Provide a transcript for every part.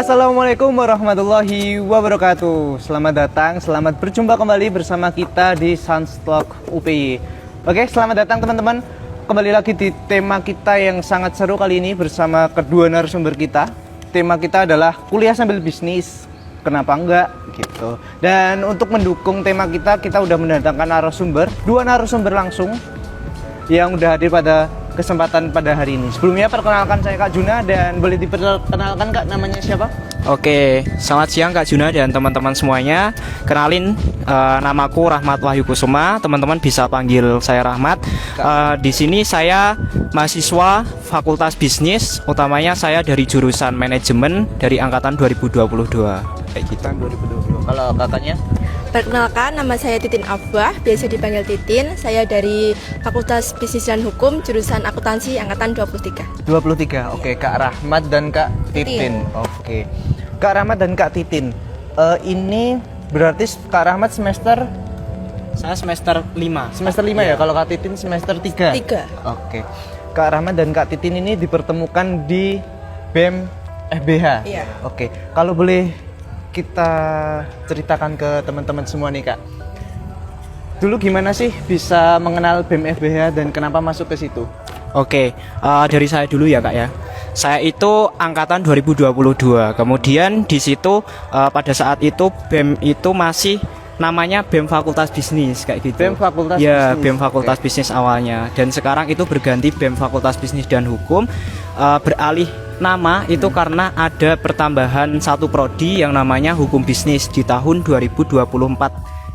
Assalamualaikum warahmatullahi wabarakatuh. Selamat datang, selamat berjumpa kembali bersama kita di Sunstalk UPY. Oke, selamat datang teman-teman. Kembali lagi di tema kita yang sangat seru kali ini bersama kedua narasumber kita. Tema kita adalah kuliah sambil bisnis. Kenapa enggak gitu. Dan untuk mendukung tema kita udah mendatangkan narasumber, dua narasumber langsung yang udah hadir pada kesempatan pada hari ini. Sebelumnya perkenalkan saya Kak Juna, dan boleh diperkenalkan Kak, namanya siapa? Oke, selamat siang Kak Juna dan teman-teman semuanya. Kenalin, namaku Rahmat Wahyu Kusuma. Teman-teman bisa panggil saya Rahmat. Di sini saya mahasiswa Fakultas Bisnis. Utamanya saya dari jurusan manajemen dari angkatan 2022. Kayak gitu. 2020. Kalau kakaknya? Perkenalkan, nama saya Titin Afwah, biasa dipanggil Titin. Saya dari Fakultas Bisnis dan Hukum, jurusan akuntansi angkatan 23. 23. Oke, Kak Rahmat dan Kak Titin. Oke. Kak Rahmat dan Kak Titin. Ini berarti Kak Rahmat semester Saya semester 5. semester 5 ya. Kalau Kak Titin semester 3. 3. Oke. Kak Rahmat dan Kak Titin ini dipertemukan di BEM FBH. Iya. Oke. Kalau boleh kita ceritakan ke teman-teman semua nih Kak. Dulu gimana sih bisa mengenal BEM FBH dan kenapa masuk ke situ? Oke, dari saya dulu ya Kak ya. Saya itu angkatan 2022. Kemudian di situ pada saat itu BEM itu masih namanya BEM Fakultas Bisnis kayak gitu. BEM Fakultas ya, Bisnis. BEM Fakultas Bisnis awalnya. Dan sekarang itu berganti BEM Fakultas Bisnis dan Hukum. Beralih nama itu karena ada pertambahan satu prodi yang namanya Hukum Bisnis di tahun 2024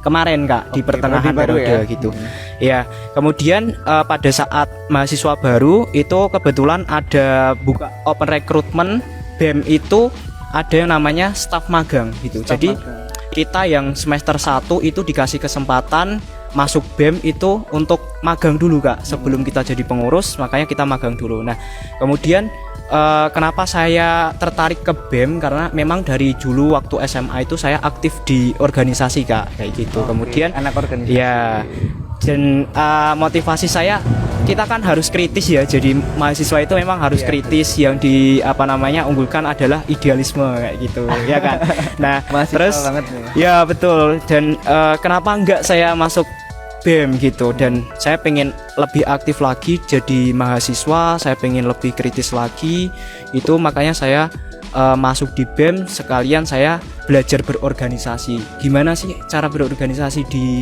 kemarin Kak. Di pertengahan baru periode ya? gitu. Ya, kemudian pada saat mahasiswa baru itu kebetulan ada buka open recruitment BEM itu ada yang namanya staff magang gitu. Jadi kita yang semester 1 itu dikasih kesempatan masuk BEM itu untuk magang dulu Kak. Sebelum kita jadi pengurus, makanya kita magang dulu. Nah, kemudian kenapa saya tertarik ke BEM, karena memang dari dulu waktu SMA itu saya aktif di organisasi Kak, kayak gitu. Kemudian anak organisasi. ya, dan motivasi saya, kita kan harus kritis ya. Jadi mahasiswa itu memang harus kritis. Yang di unggulkan adalah idealisme kayak gitu ya kan. Nah, terus banget nih. ya betul. Dan kenapa enggak saya masuk BEM gitu, dan saya pengen lebih aktif lagi jadi mahasiswa, saya pengen lebih kritis lagi itu, makanya saya masuk di BEM, sekalian saya belajar berorganisasi. Gimana sih cara berorganisasi di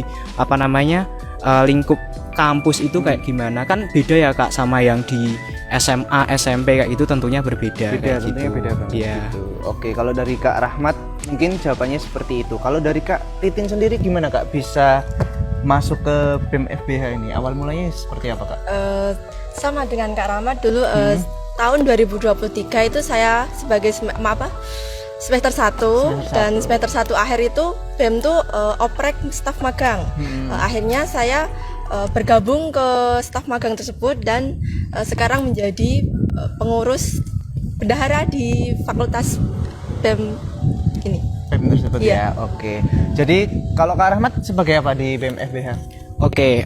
lingkup kampus itu kayak gimana, kan beda ya Kak sama yang di SMA, SMP kayak itu tentunya berbeda. Beda, kayak tentunya gitu. beda banget Iya. gitu. Oke, kalau dari Kak Rahmat mungkin jawabannya seperti itu. Kalau dari Kak Titin sendiri gimana Kak bisa masuk ke BEM FBH ini? Awal mulanya seperti apa Kak? Sama dengan Kak Rahmat dulu, tahun 2023 itu saya sebagai semester 1 dan semester 1 akhir itu BEM tuh oprek staf magang. Akhirnya saya bergabung ke staf magang tersebut dan sekarang menjadi pengurus bendahara di Fakultas BEM ini. BEM tersebut Iya. ya. Oke. Jadi kalau Kak Rahmat sebagai apa di BEM FBH? Oke,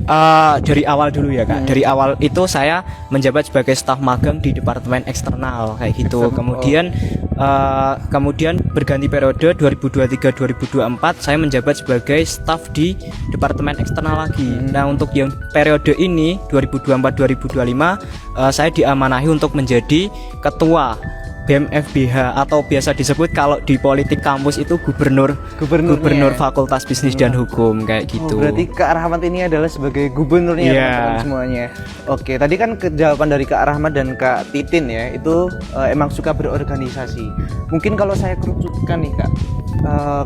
dari awal dulu ya Kak. Dari awal itu saya menjabat sebagai staf magang di departemen eksternal kayak gitu. Kemudian berganti periode 2023-2024 saya menjabat sebagai staf di departemen eksternal lagi. Nah, untuk yang periode ini 2024-2025 saya diamanahi untuk menjadi ketua BEM FBH atau biasa disebut kalau di politik kampus itu gubernur Fakultas Bisnis dan Hukum kayak gitu. Berarti Kak Rahmat ini adalah sebagai gubernurnya teman-teman semuanya. Oke, tadi kan jawaban dari Kak Rahmat dan Kak Titin ya, itu emang suka berorganisasi. Mungkin kalau saya kerucutkan nih Kak,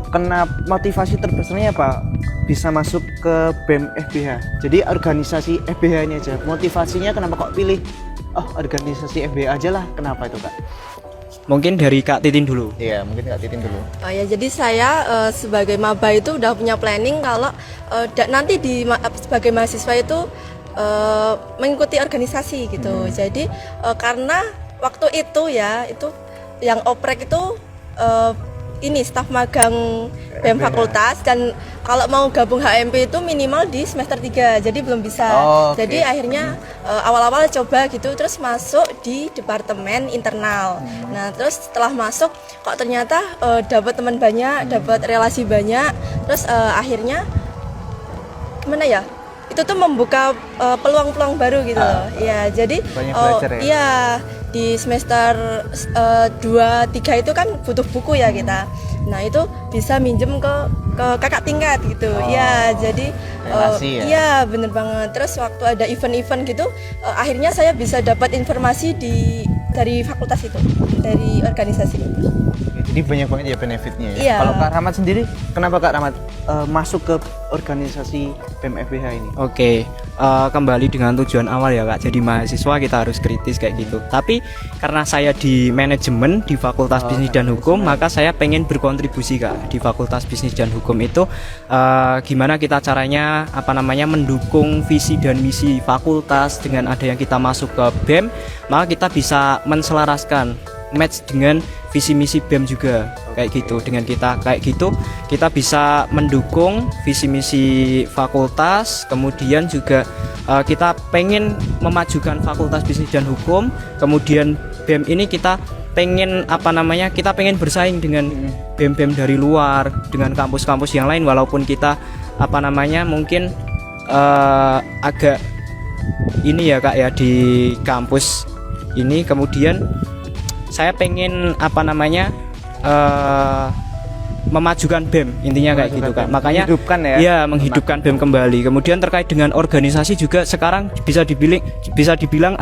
kenapa motivasi terbesarnya apa bisa masuk ke BEM FBH? Jadi organisasi FBH-nya aja. Motivasinya kenapa kok pilih organisasi FBH aja lah? Kenapa itu Kak? Mungkin dari Kak Titin dulu. Iya, mungkin Kak Titin dulu. Ya, jadi saya sebagai maba itu udah punya planning kalau nanti sebagai mahasiswa itu mengikuti organisasi gitu. Jadi karena waktu itu ya, itu yang oprek itu ini staf magang BEM fakultas, dan kalau mau gabung HMP itu minimal di semester 3, jadi belum bisa. Oh, oke. Jadi akhirnya awal-awal coba gitu, terus masuk di departemen internal. Nah, terus setelah masuk kok ternyata dapat teman banyak, dapat relasi banyak, terus akhirnya gimana ya? Itu tuh membuka peluang-peluang baru gitu loh. Ya, jadi banyak belajar ya? Iya, di semester 2, 3 itu kan butuh buku ya kita. Nah, itu bisa minjem ke kakak tingkat gitu. Ya, jadi relasi ya? Iya, bener banget. Terus waktu ada event-event gitu, akhirnya saya bisa dapat informasi dari fakultas itu, dari organisasi itu. Jadi banyak banget ya benefitnya ya. Iya. Kalau Kak Rahmat sendiri, kenapa Kak Rahmat masuk ke organisasi BEM FBH ini? Oke, kembali dengan tujuan awal ya Kak. Jadi mahasiswa kita harus kritis kayak gitu. Tapi karena saya di manajemen di Fakultas Bisnis dan Hukum, maka saya pengen berkontribusi Kak di Fakultas Bisnis dan Hukum itu gimana kita caranya mendukung visi dan misi fakultas dengan ada yang kita masuk ke BEM, maka kita bisa menselaraskan match dengan visi misi BEM juga kayak gitu. Dengan kita kayak gitu kita bisa mendukung visi misi fakultas, kemudian juga kita pengen memajukan Fakultas Bisnis dan Hukum, kemudian BEM ini kita pengen kita pengen bersaing dengan BEM-BEM dari luar, dengan kampus-kampus yang lain, walaupun kita mungkin agak ini ya Kak ya di kampus ini. Kemudian saya pengen memajukan BEM, intinya kayak gitu Kak. Makanya menghidupkan ya? Iya, menghidupkan BEM kembali. Kemudian terkait dengan organisasi juga sekarang bisa dibilang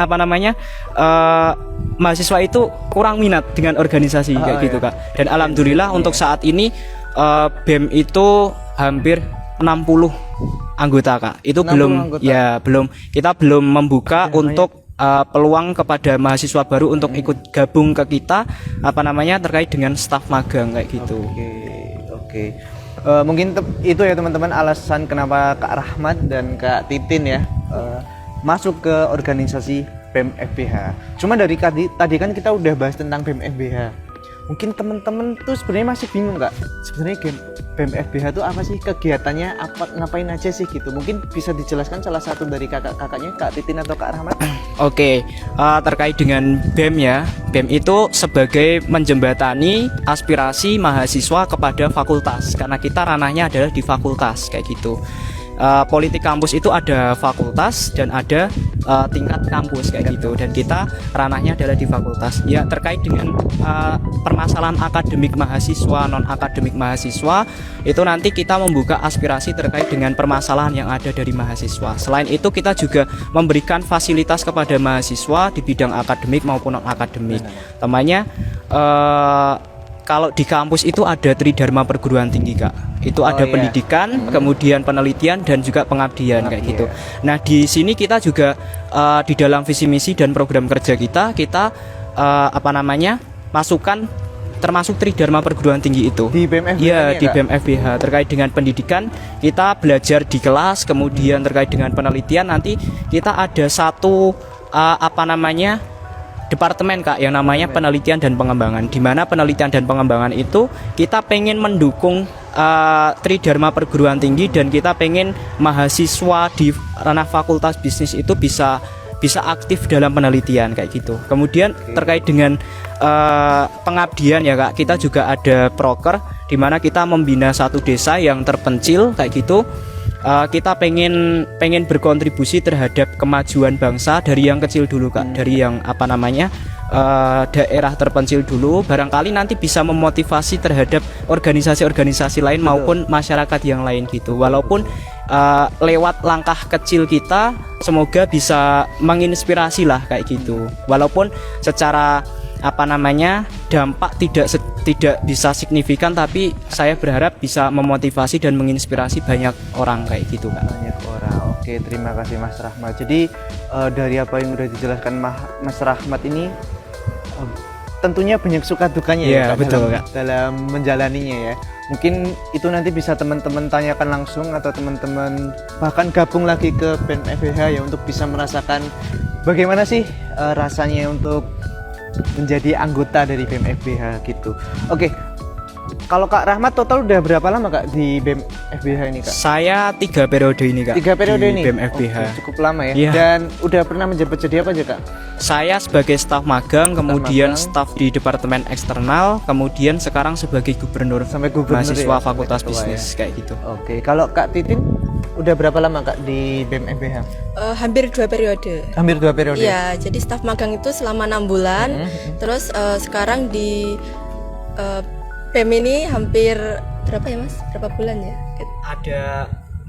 mahasiswa itu kurang minat dengan organisasi kayak gitu Kak. Dan alhamdulillah untuk saat ini BEM itu hampir 60 anggota Kak. Itu 60 belum anggota. ya kita belum membuka untuk peluang kepada mahasiswa baru untuk ikut gabung ke kita terkait dengan staf magang kayak gitu. Oke. Mungkin itu ya teman-teman alasan kenapa Kak Rahmat dan Kak Titin ya masuk ke organisasi BEM FBH. Cuma dari tadi kan kita udah bahas tentang BEM FBH. Mungkin teman-teman tuh sebenarnya masih bingung nggak? Sebenarnya BEM FBH itu apa sih, kegiatannya apa, ngapain aja sih gitu? Mungkin bisa dijelaskan salah satu dari kakaknya, Kak Titin atau Kak Rahmat? Oke, terkait dengan BEM ya, BEM itu sebagai menjembatani aspirasi mahasiswa kepada fakultas, karena kita ranahnya adalah di fakultas kayak gitu. Politik kampus itu ada fakultas dan ada tingkat kampus kayak gitu, dan kita ranahnya adalah di fakultas. Ya, terkait dengan permasalahan akademik mahasiswa, non akademik mahasiswa, itu nanti kita membuka aspirasi terkait dengan permasalahan yang ada dari mahasiswa. Selain itu kita juga memberikan fasilitas kepada mahasiswa di bidang akademik maupun non akademik. Namanya kalau di kampus itu ada Tridharma perguruan tinggi Kak. Itu ada pendidikan, kemudian penelitian dan juga pengabdian kayak gitu. Nah, di sini kita juga di dalam visi misi dan program kerja kita masukkan termasuk Tridharma perguruan tinggi itu. Di BEM FBH ya, di Kak? BEM FBH terkait dengan pendidikan kita belajar di kelas, kemudian terkait dengan penelitian nanti kita ada satu departemen Kak yang namanya penelitian dan pengembangan, di mana penelitian dan pengembangan itu kita pengen mendukung Tridharma perguruan tinggi, dan kita pengen mahasiswa di ranah fakultas bisnis itu bisa aktif dalam penelitian kayak gitu. Kemudian terkait dengan pengabdian ya Kak, kita juga ada proker di mana kita membina satu desa yang terpencil kayak gitu. Kita pengen berkontribusi terhadap kemajuan bangsa dari yang kecil dulu Kak, dari yang daerah terpencil dulu, barangkali nanti bisa memotivasi terhadap organisasi-organisasi lain maupun masyarakat yang lain gitu. Walaupun lewat langkah kecil kita semoga bisa menginspirasi lah kayak gitu. Walaupun secara dampak tidak bisa signifikan, tapi saya berharap bisa memotivasi dan menginspirasi banyak orang kayak gitu Kak. Banyak orang. Oke, terima kasih Mas Rahmat. Jadi dari apa yang udah dijelaskan Mas Rahmat ini tentunya banyak suka dukanya ya Kak, betul, Kak, dalam menjalaninya ya. Mungkin itu nanti bisa teman-teman tanyakan langsung, atau teman-teman bahkan gabung lagi ke BEM FBH ya untuk bisa merasakan bagaimana sih rasanya untuk menjadi anggota dari BEM FBH gitu. Oke, Kalau Kak Rahmat total udah berapa lama Kak di BEM FBH ini Kak? Saya 3 periode ini Kak. 3 periode di ini? BEM FBH. Oke, cukup lama ya? Iya. Dan udah pernah menjabat jadi apa aja Kak? Saya sebagai staf magang, kemudian magang. staf di departemen eksternal, kemudian sekarang sebagai gubernur, Sampai gubernur mahasiswa ya, Fakultas sampai ketua Bisnis kayak gitu. Oke, kalau Kak Titin udah berapa lama Kak di BEM FBH? Hampir 2 periode. Hampir 2 periode. Iya, jadi staf magang itu selama 6 bulan. Terus sekarang di BEM ini hampir berapa ya Mas? Berapa bulan ya? Ada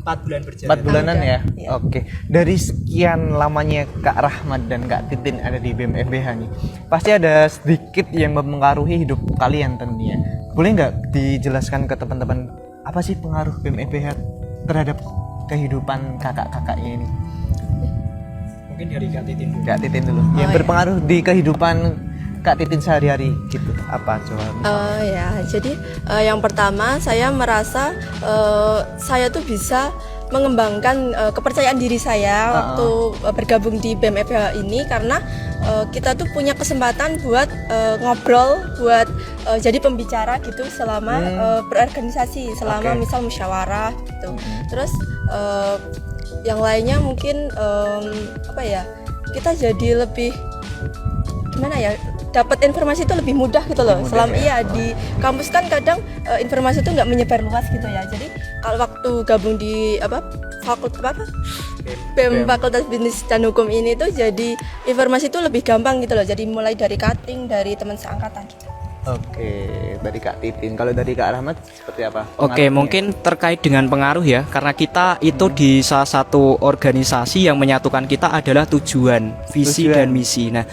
4 bulan berjalan. 4 bulanan ya? Iya. Oke. Dari sekian lamanya Kak Rahmat dan Kak Titin ada di BEM FBH nih, pasti ada sedikit yang mempengaruhi hidup kalian tentunya. Boleh nggak dijelaskan ke teman-teman apa sih pengaruh BEM FBH terhadap kehidupan kakak-kakaknya ini? Mungkin dari Kak Titin dulu. Kak Titin dulu. Yang iya. berpengaruh di kehidupan Kak Titin sehari-hari gitu. Apa coba? Ya, jadi yang pertama saya merasa saya tuh bisa mengembangkan kepercayaan diri saya waktu bergabung di BEM FBH ini karena kita tuh punya kesempatan buat ngobrol, buat jadi pembicara gitu selama berorganisasi, selama misal musyawarah gitu. Terus yang lainnya mungkin apa ya? Kita jadi lebih gimana ya? Dapat informasi itu lebih mudah gitu loh. Selama iya di kampus kan kadang informasi itu nggak menyebar luas gitu ya. Jadi kalau waktu gabung di BEM Fakultas Bisnis dan Hukum ini tuh jadi informasi itu lebih gampang gitu loh. Jadi mulai dari cutting dari teman seangkatan gitu. Oke, dari Kak Titin. Kalau dari Kak Rahmat seperti apa? Oke, mungkin terkait dengan pengaruh ya, karena kita itu di salah satu organisasi yang menyatukan kita adalah tujuan, visi dan misi. Nah,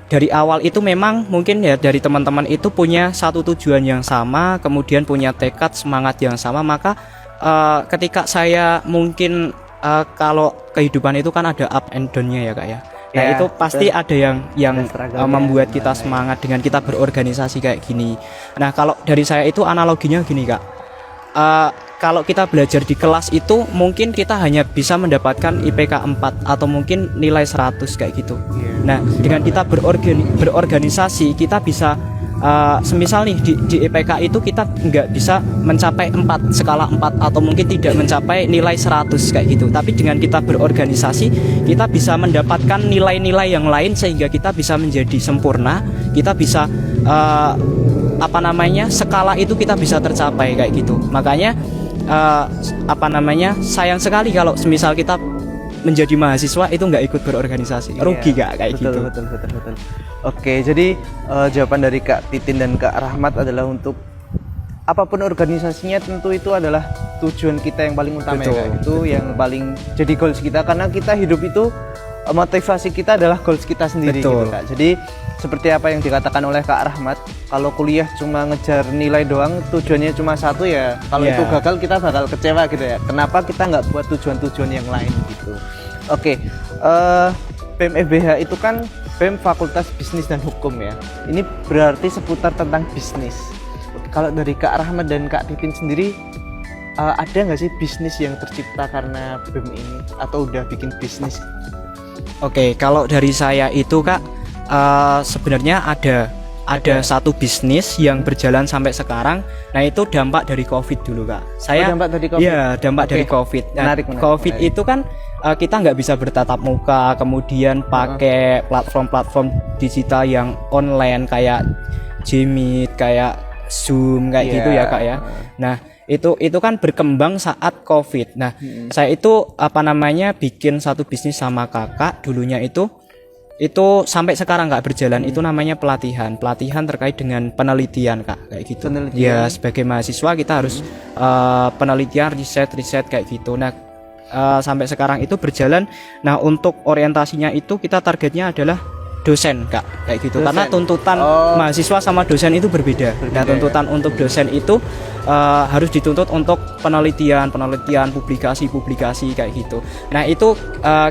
dari awal itu memang mungkin ya dari teman-teman itu punya satu tujuan yang sama, kemudian punya tekad semangat yang sama, maka ketika saya mungkin kalau kehidupan itu kan ada up and down-nya ya Kak ya. Nah Ya, itu pasti betul. ada yang struggle-nya. membuat kita semangat dengan kita berorganisasi kayak gini. Nah kalau dari saya itu analoginya gini Kak, kalau kita belajar di kelas itu mungkin kita hanya bisa mendapatkan IPK 4 atau mungkin nilai 100 kayak gitu. Nah dengan kita berorganisasi kita bisa semisal nih di IPK itu kita nggak bisa mencapai 4 skala 4 atau mungkin tidak mencapai nilai 100 kayak gitu, tapi dengan kita berorganisasi kita bisa mendapatkan nilai-nilai yang lain sehingga kita bisa menjadi sempurna, kita bisa skala itu kita bisa tercapai kayak gitu. Makanya sayang sekali kalau semisal kita menjadi mahasiswa itu nggak ikut berorganisasi, rugi Kak kayak betul, gitu. Betul. Oke, jadi jawaban dari Kak Titin dan Kak Rahmat adalah untuk apapun organisasinya tentu itu adalah tujuan kita yang paling utama ya, Kak. Itu yang paling jadi goals kita karena kita hidup itu motivasi kita adalah goals kita sendiri gitu Kak. Jadi seperti apa yang dikatakan oleh Kak Rahmat, kalau kuliah cuma ngejar nilai doang, tujuannya cuma satu ya. Kalau itu gagal kita bakal kecewa gitu ya. Kenapa kita nggak buat tujuan-tujuan yang lain gitu? Oke, BEM FBH itu kan BEM Fakultas Bisnis dan Hukum ya. Ini berarti seputar tentang bisnis. Kalau dari Kak Rahmat dan Kak Titin sendiri, ada nggak sih bisnis yang tercipta karena BEM ini atau udah bikin bisnis? Oke, kalau dari saya itu Kak, sebenarnya ada satu bisnis yang berjalan sampai sekarang. Nah itu dampak dari COVID dulu Kak. Dampak dari COVID? Iya, dampak dari COVID. Nah, Menarik. COVID itu kan kita nggak bisa bertatap muka, kemudian pakai platform-platform digital yang online kayak Jmeet, kayak Zoom kayak gitu ya Kak ya. Nah itu kan berkembang saat COVID. Nah saya itu bikin satu bisnis sama kakak dulunya itu sampai sekarang nggak berjalan. Itu namanya pelatihan terkait dengan penelitian Kak kayak gitu. Ya sebagai mahasiswa kita harus penelitian, riset kayak gitu. Nah sampai sekarang itu berjalan. Nah untuk orientasinya itu kita targetnya adalah dosen Kak kayak gitu. Karena tuntutan mahasiswa sama dosen itu berbeda. Nah tuntutan untuk dosen itu harus dituntut untuk penelitian, publikasi kayak gitu. Nah itu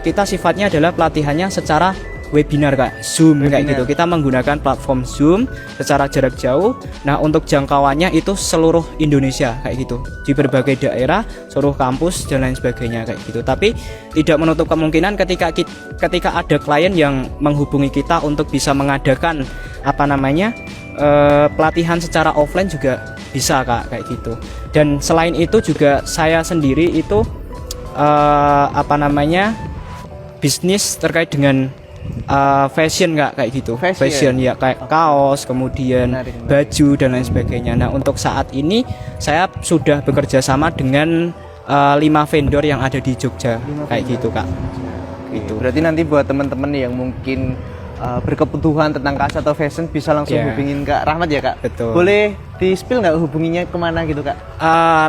kita sifatnya adalah pelatihannya secara webinar Kak, Zoom kayak gitu. Kita menggunakan platform Zoom secara jarak jauh. Nah untuk jangkauannya itu seluruh Indonesia kayak gitu, di berbagai daerah, seluruh kampus dan lain sebagainya kayak gitu. Tapi tidak menutup kemungkinan ketika ada klien yang menghubungi kita untuk bisa mengadakan pelatihan secara offline juga bisa Kak kayak gitu. Dan selain itu juga saya sendiri itu bisnis terkait dengan fashion Kak kayak gitu. Fashion ya kayak kaos, kemudian Menarik. baju dan lain sebagainya. Nah, untuk saat ini saya sudah bekerja sama dengan 5 vendor yang ada di Jogja kayak gitu Kak. Gitu. Berarti nanti buat teman-teman yang mungkin berkebutuhan tentang kaos atau fashion bisa langsung Yeah. hubungin Kak Rahmat ya Kak? Betul. Boleh di-spill nggak hubunginya kemana gitu Kak?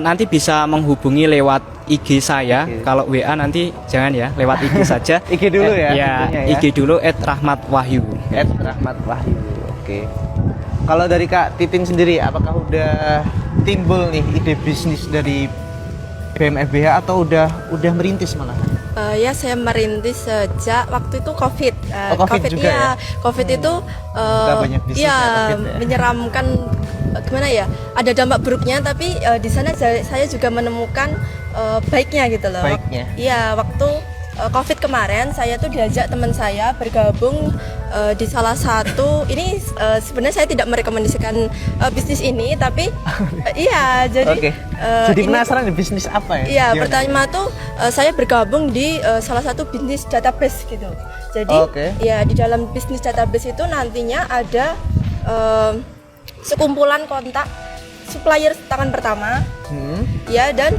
Nanti bisa menghubungi lewat IG saya. Oke. Kalau WA nanti jangan ya, lewat IG saja. IG dulu ya, Ya, tentunya ya. IG dulu @rahmatwahyu. Rahmat Wahyu. Oke. Kalau dari Kak Titin sendiri, apakah udah timbul nih ide bisnis dari BMFBH atau udah merintis malah? Ya saya merintis sejak waktu itu COVID. COVID juga ya? COVID itu banyak bisnis ya, COVID ya. menyeramkan. Gimana ya? Ada dampak buruknya, tapi di sana saya juga menemukan baiknya gitu loh. Baiknya. Iya, waktu COVID kemarin saya tuh diajak teman saya bergabung di salah satu ini sebenarnya saya tidak merekomendasikan bisnis ini, tapi iya jadi Oke. Jadi ini- penasaran nih bisnis apa ya? Iya, Gimana? pertama tuh saya bergabung di salah satu bisnis database gitu. Jadi, Oke. ya di dalam bisnis database itu nantinya ada sekumpulan kontak supplier tangan pertama. Ya, dan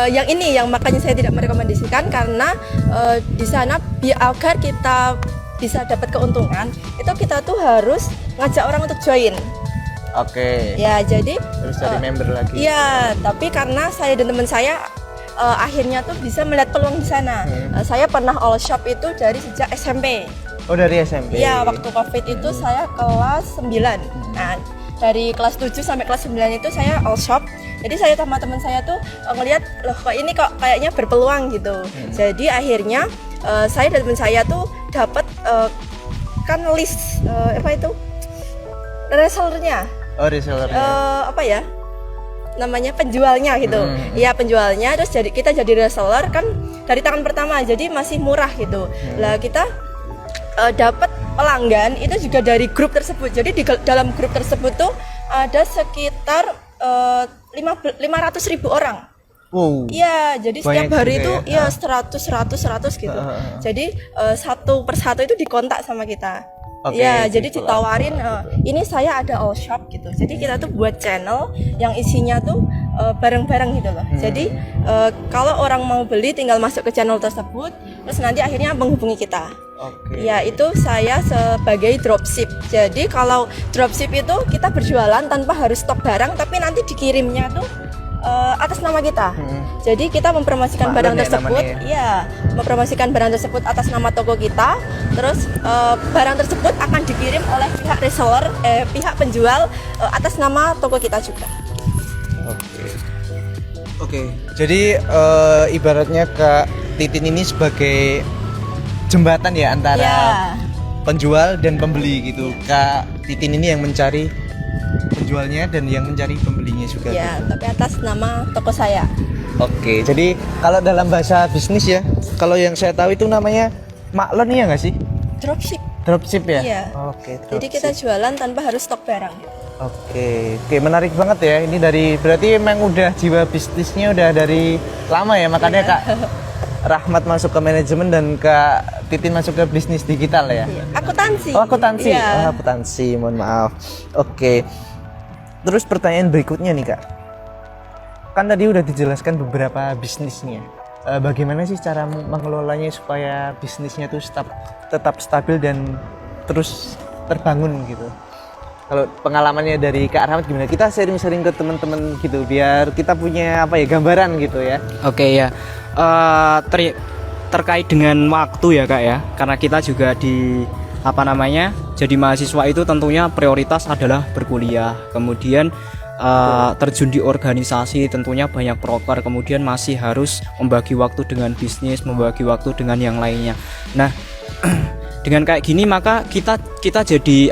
yang ini yang makanya saya tidak merekomendasikan karena di sana agar kita bisa dapat keuntungan, itu kita tuh harus ngajak orang untuk join. Oke. Ya, jadi Terus cari member lagi. iya, tapi karena saya dan teman saya akhirnya tuh bisa melihat peluang di sana. Saya pernah all shop itu dari sejak SMP. Oh, dari SMP. Iya, waktu COVID itu saya kelas 9. Nah, dari kelas 7 sampai kelas 9 itu saya all shop. Jadi saya sama teman saya tuh ngelihat loh kok ini kok kayaknya berpeluang gitu. Jadi akhirnya saya dan teman saya tuh dapat kan list apa itu? Resellernya. Oh, resellernya. Apa ya namanya, penjualnya gitu. Iya, penjualnya. Terus kita jadi reseller kan dari tangan pertama, jadi masih murah gitu. Lah kita dapat pelanggan itu juga dari grup tersebut. Jadi di dalam grup tersebut tuh ada sekitar 500.000 orang. Wow. Iya, jadi setiap Banyak hari juga itu ya? ya 100 gitu. Jadi satu persatu itu dikontak sama kita. Oke, Iya, jadi gitu ditawarin ini saya ada all shop gitu. Jadi kita tuh buat channel yang isinya tuh barang-barang gitu loh. Jadi kalau orang mau beli tinggal masuk ke channel tersebut, terus nanti akhirnya menghubungi kita. Oke. Ya, itu saya sebagai dropship. Jadi kalau dropship itu kita berjualan tanpa harus stok barang, tapi nanti dikirimnya tuh atas nama kita. Jadi kita mempromosikan Maklum barang ya tersebut, namanya iya, mempromosikan barang tersebut atas nama toko kita. Terus barang tersebut akan dikirim oleh pihak reseller, pihak penjual atas nama toko kita juga. Oke. Jadi ibaratnya Kak Titin ini sebagai jembatan ya antara Ya, penjual dan pembeli gitu. Kak Titin ini yang mencari penjualnya dan yang mencari pembelinya juga. ya, tapi atas nama toko saya. Oke. Jadi kalau dalam bahasa bisnis ya, kalau yang saya tahu itu namanya maklon ya nggak sih? Dropship. Dropship ya? Iya. Oke. Jadi kita jualan tanpa harus stok barang. Oke, menarik banget ya. Ini berarti emang udah jiwa bisnisnya udah dari lama ya, makanya Kak Rahmat masuk ke manajemen dan Kak Titin masuk ke bisnis digital ya. Akuntansi. Oh, akuntansi. Iya. Oh, akuntansi, mohon maaf. Oke. Terus pertanyaan berikutnya nih Kak. Kan tadi udah dijelaskan beberapa bisnisnya. Bagaimana sih cara mengelolanya supaya bisnisnya tuh tetap stabil dan terus terbangun gitu? Kalau pengalamannya dari Kak Rahmat gimana? Kita sharing-sharing ke teman-teman gitu biar kita punya apa ya, gambaran gitu ya. Oke ya. Terkait dengan waktu ya Kak ya. Karena kita juga jadi mahasiswa itu tentunya prioritas adalah berkuliah. Kemudian terjun di organisasi, tentunya banyak proker, kemudian masih harus membagi waktu dengan bisnis, membagi waktu dengan yang lainnya. Nah, dengan kayak gini maka kita jadi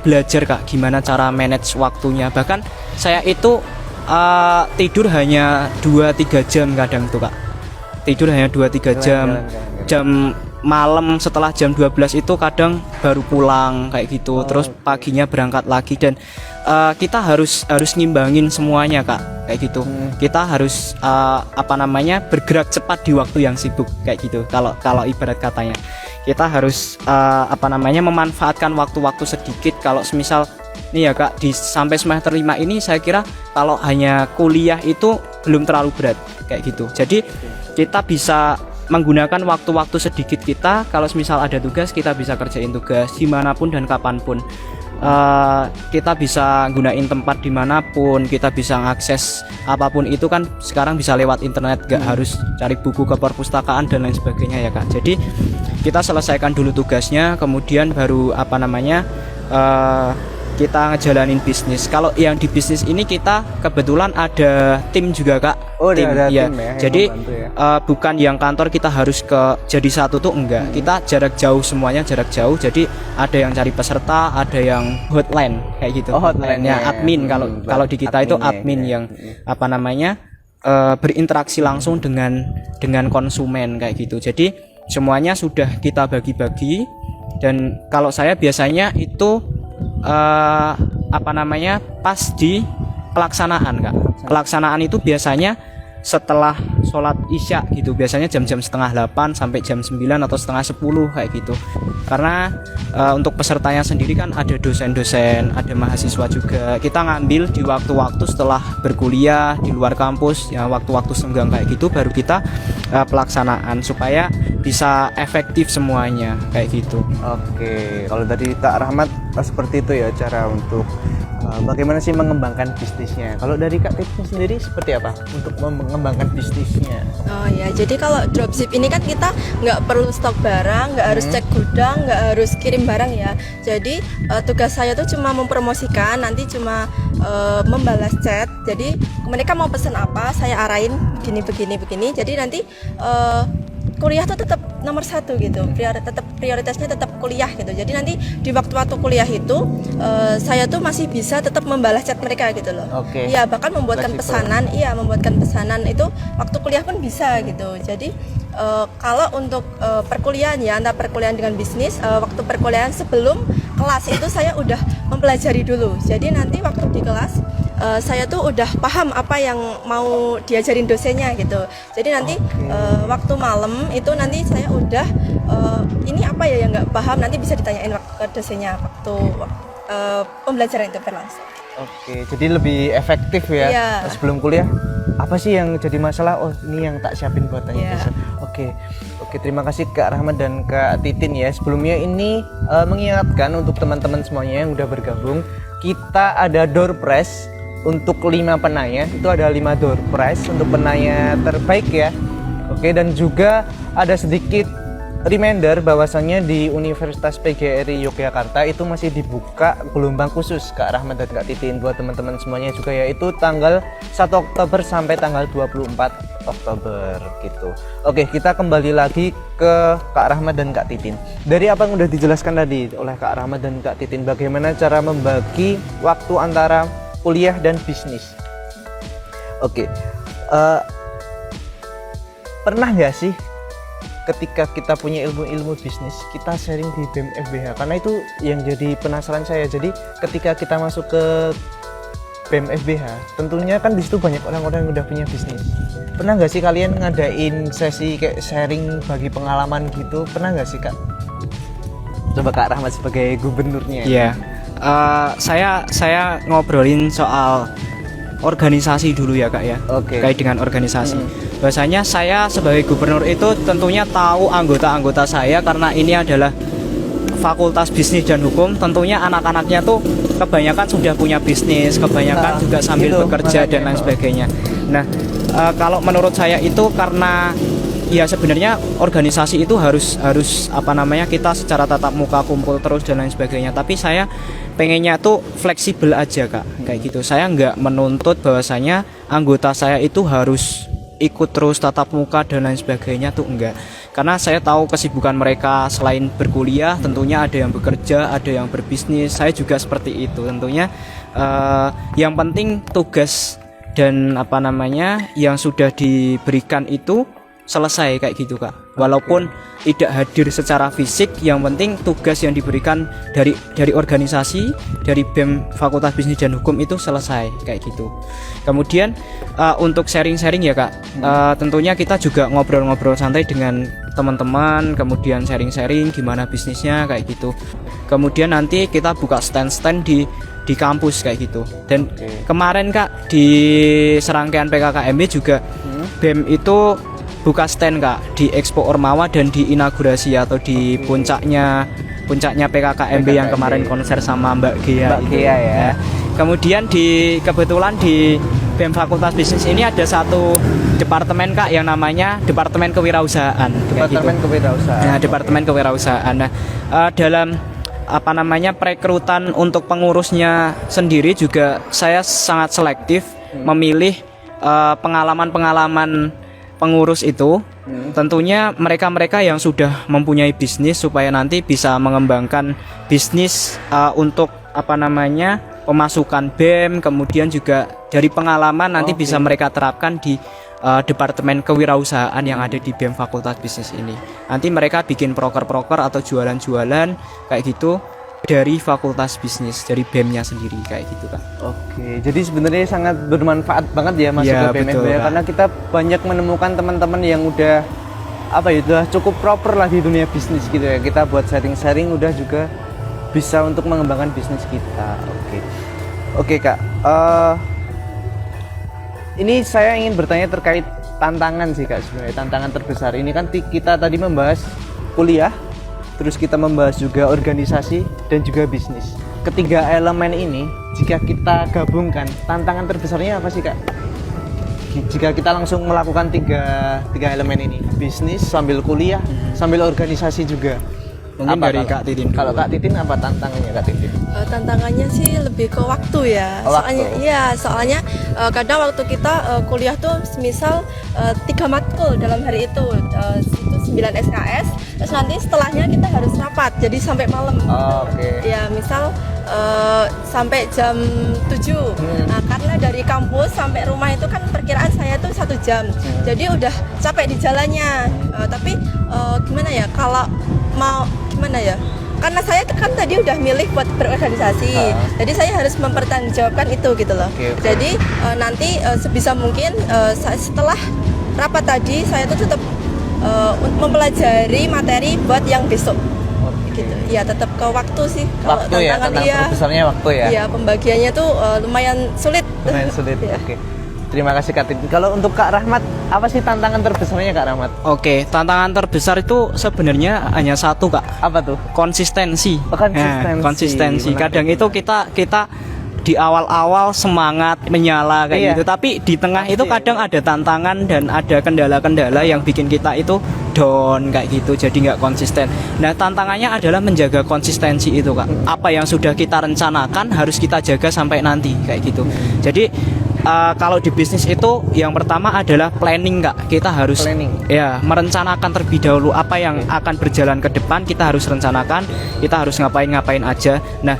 belajar Kak gimana cara manage waktunya. Bahkan saya itu tidur hanya 2-3 jam kadang tuh Kak. Tidur hanya 2-3 jam. Jam malam setelah jam 12 itu kadang baru pulang kayak gitu. Terus paginya berangkat lagi dan kita harus ngimbangin semuanya Kak kayak gitu. Kita harus bergerak cepat di waktu yang sibuk kayak gitu. Kalau ibarat katanya kita harus memanfaatkan waktu-waktu sedikit. Kalau semisal nih ya Kak sampai semester 5 ini saya kira kalau hanya kuliah itu belum terlalu berat kayak gitu. Jadi kita bisa menggunakan waktu-waktu sedikit kita. Kalau misal ada tugas kita bisa kerjain tugas dimanapun dan kapanpun. Kita bisa gunain tempat dimanapun, kita bisa mengakses apapun itu kan sekarang bisa lewat internet, gak harus cari buku ke perpustakaan dan lain sebagainya ya Kak. Jadi kita selesaikan dulu tugasnya, kemudian baru kita ngejalanin bisnis. Kalau yang di bisnis ini kita kebetulan ada tim juga Kak. Tim ada ya. tim ya. Jadi ya. Bukan yang kantor kita harus jadi satu tuh enggak. Kita jarak jauh semuanya jarak jauh. Jadi ada yang cari peserta, ada yang hotline kayak gitu. Hotline ya admin kalau di kita itu admin yang berinteraksi langsung dengan konsumen kayak gitu. Jadi semuanya sudah kita bagi-bagi dan kalau saya biasanya itu pas di pelaksanaan Kak. Pelaksanaan itu biasanya setelah sholat isya gitu, biasanya jam-jam setengah 8 sampai jam 9 atau setengah 10 kayak gitu. Karena untuk pesertanya sendiri kan ada dosen-dosen, ada mahasiswa juga. Kita ngambil di waktu-waktu setelah berkuliah di luar kampus ya, waktu-waktu senggang kayak gitu baru kita pelaksanaan supaya bisa efektif semuanya kayak gitu. Oke, kalau tadi Kak Rahmat seperti itu ya cara untuk bagaimana sih mengembangkan bisnisnya. Kalau dari Kak Titin sendiri seperti apa untuk mengembangkan bisnisnya? Oh ya, jadi kalau dropship ini kan kita nggak perlu stok barang, nggak harus cek gudang, nggak harus kirim barang ya. Jadi tugas saya tuh cuma mempromosikan, nanti cuma membalas chat. Jadi mereka mau pesan apa, saya arahin begini. Jadi nanti kuliah tuh tetap nomor satu gitu, prioritasnya tetap kuliah gitu. Jadi nanti di waktu-waktu kuliah itu saya tuh masih bisa tetap membalas chat mereka gitu loh. Oke. Iya, bahkan membuatkan pesanan itu waktu kuliah pun bisa gitu. Jadi kalau untuk perkuliahan ya, antara perkuliahan dengan bisnis, waktu perkuliahan sebelum kelas itu saya udah mempelajari dulu. Jadi nanti waktu di kelas saya tuh udah paham apa yang mau diajarin dosennya gitu. Jadi nanti waktu malam itu nanti saya udah ini apa ya yang nggak paham nanti bisa ditanyain ke dosennya waktu pembelajaran itu berlangsung. Oke, jadi lebih efektif ya. Iya. Sebelum kuliah apa sih yang jadi masalah? Oh, ini yang tak siapin buat tanya dosen. Oke, terima kasih Kak Rahmat dan Kak Titin ya. Sebelumnya ini mengingatkan untuk teman-teman semuanya yang udah bergabung, kita ada door prize untuk 5 penanya. Itu ada 5 door prize untuk penanya terbaik ya. Oke, dan juga ada sedikit reminder bahwasannya di Universitas PGRI Yogyakarta itu masih dibuka gelombang khusus Kak Rahmat dan Kak Titin buat teman-teman semuanya juga, yaitu tanggal 1 Oktober sampai tanggal 24 Oktober gitu. Oke, kita kembali lagi ke Kak Rahmat dan Kak Titin. Dari apa yang udah dijelaskan tadi oleh Kak Rahmat dan Kak Titin, bagaimana cara membagi waktu antara kuliah dan bisnis. Oke, pernah nggak sih ketika kita punya ilmu-ilmu bisnis kita sharing di BEM FBH? Karena itu yang jadi penasaran saya. Jadi ketika kita masuk ke BEM FBH, tentunya kan di situ banyak orang-orang yang udah punya bisnis. Pernah nggak sih kalian ngadain sesi kayak sharing bagi pengalaman gitu? Pernah nggak sih Kak? Coba Kak Rahmat sebagai gubernurnya. Iya. Saya ngobrolin soal organisasi dulu ya Kak ya. Oke. Kait dengan organisasi. Bahwasanya saya sebagai gubernur itu tentunya tahu anggota-anggota saya karena ini adalah Fakultas Bisnis dan Hukum. Tentunya anak-anaknya tuh kebanyakan sudah punya bisnis, kebanyakan juga sambil bekerja dan lain sebagainya. Nah, kalau menurut saya itu karena ya sebenarnya organisasi itu harus kita secara tatap muka kumpul terus dan lain sebagainya. Tapi saya pengennya tuh fleksibel aja Kak, kayak gitu. Saya nggak menuntut bahwasanya anggota saya itu harus ikut terus tatap muka dan lain sebagainya tuh enggak. Karena saya tahu kesibukan mereka selain berkuliah, tentunya ada yang bekerja, ada yang berbisnis. Saya juga seperti itu. Tentunya yang penting tugas dan yang sudah diberikan itu selesai kayak gitu Kak. walaupun tidak hadir secara fisik, yang penting tugas yang diberikan dari organisasi, dari BEM Fakultas Bisnis dan Hukum itu selesai kayak gitu. Kemudian untuk sharing-sharing ya Kak, tentunya kita juga ngobrol-ngobrol santai dengan teman-teman, kemudian sharing-sharing gimana bisnisnya kayak gitu. Kemudian nanti kita buka stand-stand di kampus kayak gitu. Dan kemarin Kak di serangkaian PKKMB juga BEM itu buka stand Kak di Expo Ormawa dan di inaugurasi atau di puncaknya PKKMB yang kemarin konser sama Mbak Gia. Ya. Kemudian kebetulan di BEM Fakultas Bisnis ini ada satu departemen Kak yang namanya Departemen Kewirausahaan. Departemen Kewirausahaan. Nah, Departemen Kewirausahaan. Nah, dalam perekrutan untuk pengurusnya sendiri juga saya sangat selektif memilih pengalaman-pengalaman pengurus itu. Tentunya mereka-mereka yang sudah mempunyai bisnis supaya nanti bisa mengembangkan bisnis untuk pemasukan BEM, kemudian juga dari pengalaman nanti bisa mereka terapkan di Departemen Kewirausahaan yang ada di BEM Fakultas Bisnis ini. Nanti mereka bikin proker-proker atau jualan-jualan kayak gitu dari Fakultas Bisnis, dari BEM-nya sendiri kayak gitu Kak. Oke, jadi sebenarnya sangat bermanfaat banget ya masuk Ya, ke BEM betul, ya, Kak. karena kita banyak menemukan teman-teman yang udah udah cukup proper lah di dunia bisnis gitu ya. Kita buat sharing-sharing udah juga bisa untuk mengembangkan bisnis kita. Oke Kak, ini saya ingin bertanya terkait tantangan sih Kak sebenarnya. Tantangan terbesar ini kan kita tadi membahas kuliah, terus kita membahas juga organisasi dan juga bisnis. Ketiga elemen ini jika kita gabungkan, tantangan terbesarnya apa sih Kak? Jika kita langsung melakukan tiga elemen ini, bisnis sambil kuliah sambil organisasi juga. Mungkin dari Kak Titin. Kalau Kak Titin apa tantangannya Kak Titin? Tantangannya sih lebih ke waktu ya. Soalnya kadang waktu kita kuliah tuh misal 3 matkul dalam hari itu 9 SKS, terus nanti setelahnya kita harus rapat jadi sampai malam. Ya misal sampai jam 7. Nah, karena dari kampus sampai rumah itu kan perkiraan saya tuh 1 jam. Jadi udah capek di jalannya. Tapi gimana ya, kalau mau gimana ya? Karena saya kan tadi udah milih buat berorganisasi. Jadi saya harus mempertanggungjawabkan itu gitu loh. Jadi nanti sebisa mungkin setelah rapat tadi saya tuh tetap mempelajari materi buat yang besok. Gitu. Ya tetap ke waktu sih. Kalau Waktu ya, tantangan terbesarnya waktu ya. Iya, pembagiannya tuh lumayan sulit. Lumayan sulit. Ya. Oke. Terima kasih Kak Titin. Kalau untuk Kak Rahmat, apa sih tantangan terbesarnya Kak Rahmat? Oke, tantangan terbesar itu sebenarnya hanya satu Kak. Apa tuh? Konsistensi. Konsistensi. Konsistensi. Menarik. Kadang itu kita di awal-awal semangat menyala kayak gitu, tapi di tengah itu kadang ada tantangan dan ada kendala-kendala yang bikin kita itu down kayak gitu, jadi nggak konsisten. Nah, tantangannya adalah menjaga konsistensi itu Kak. Apa yang sudah kita rencanakan harus kita jaga sampai nanti kayak gitu. Jadi kalau di bisnis itu yang pertama adalah planning Kak. Kita harus merencanakan terlebih dahulu apa yang akan berjalan ke depan. Kita harus rencanakan, kita harus ngapain aja. Nah,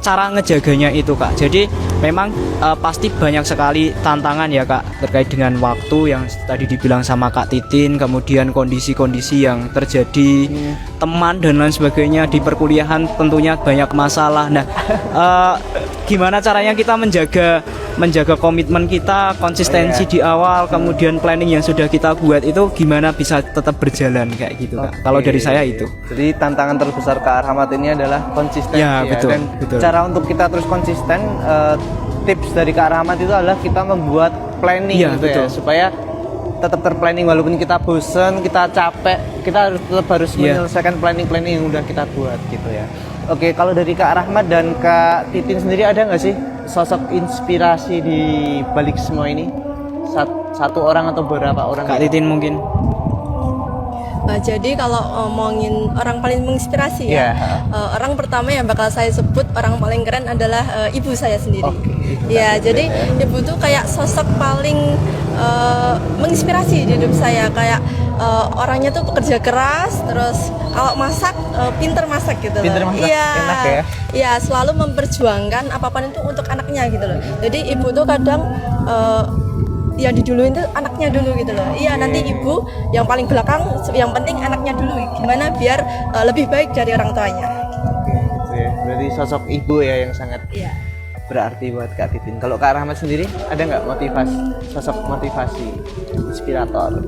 cara ngejaganya itu Kak. Jadi memang pasti banyak sekali tantangan ya Kak, terkait dengan waktu yang tadi dibilang sama Kak Titin, kemudian kondisi-kondisi yang terjadi, teman dan lain sebagainya di perkuliahan tentunya banyak masalah. Nah, gimana caranya kita menjaga komitmen kita, konsistensi di awal, kemudian planning yang sudah kita buat itu gimana bisa tetap berjalan kayak gitu Kak. Kalau dari saya itu. Jadi tantangan terbesar Kak Rahmat ini adalah konsistensi ya. Betul, Dan betul. cara untuk kita terus konsisten, tips dari Kak Rahmat itu adalah kita membuat planning gitu ya, supaya tetap terplanning walaupun kita bosen, kita capek, kita harus menyelesaikan planning yang udah kita buat gitu ya. Oke, kalau dari Kak Rahmat dan Kak Titin sendiri ada nggak sih sosok inspirasi di balik semua ini? Satu orang atau beberapa orang? Kak Titin mungkin. Jadi kalau ngomongin orang paling menginspirasi orang pertama yang bakal saya sebut orang paling keren adalah ibu saya sendiri. Jadi ibu tuh kayak sosok paling menginspirasi di hidup saya. Kayak orangnya tuh pekerja keras, terus kalau masak pinter masak gitu loh. Enak ya? Iya, selalu memperjuangkan apapun itu untuk anaknya gitu loh. Jadi ibu tuh kadang yang diduluin tuh anaknya dulu gitu loh. Iya, nanti ibu yang paling belakang, yang penting anaknya dulu. Gimana biar lebih baik dari orang tuanya. Oke, gitu ya. Berarti sosok ibu ya yang sangat Iya. berarti buat Kak Titin. Kalau Kak Rahmat sendiri ada nggak motivasi, sosok motivasi, inspirator?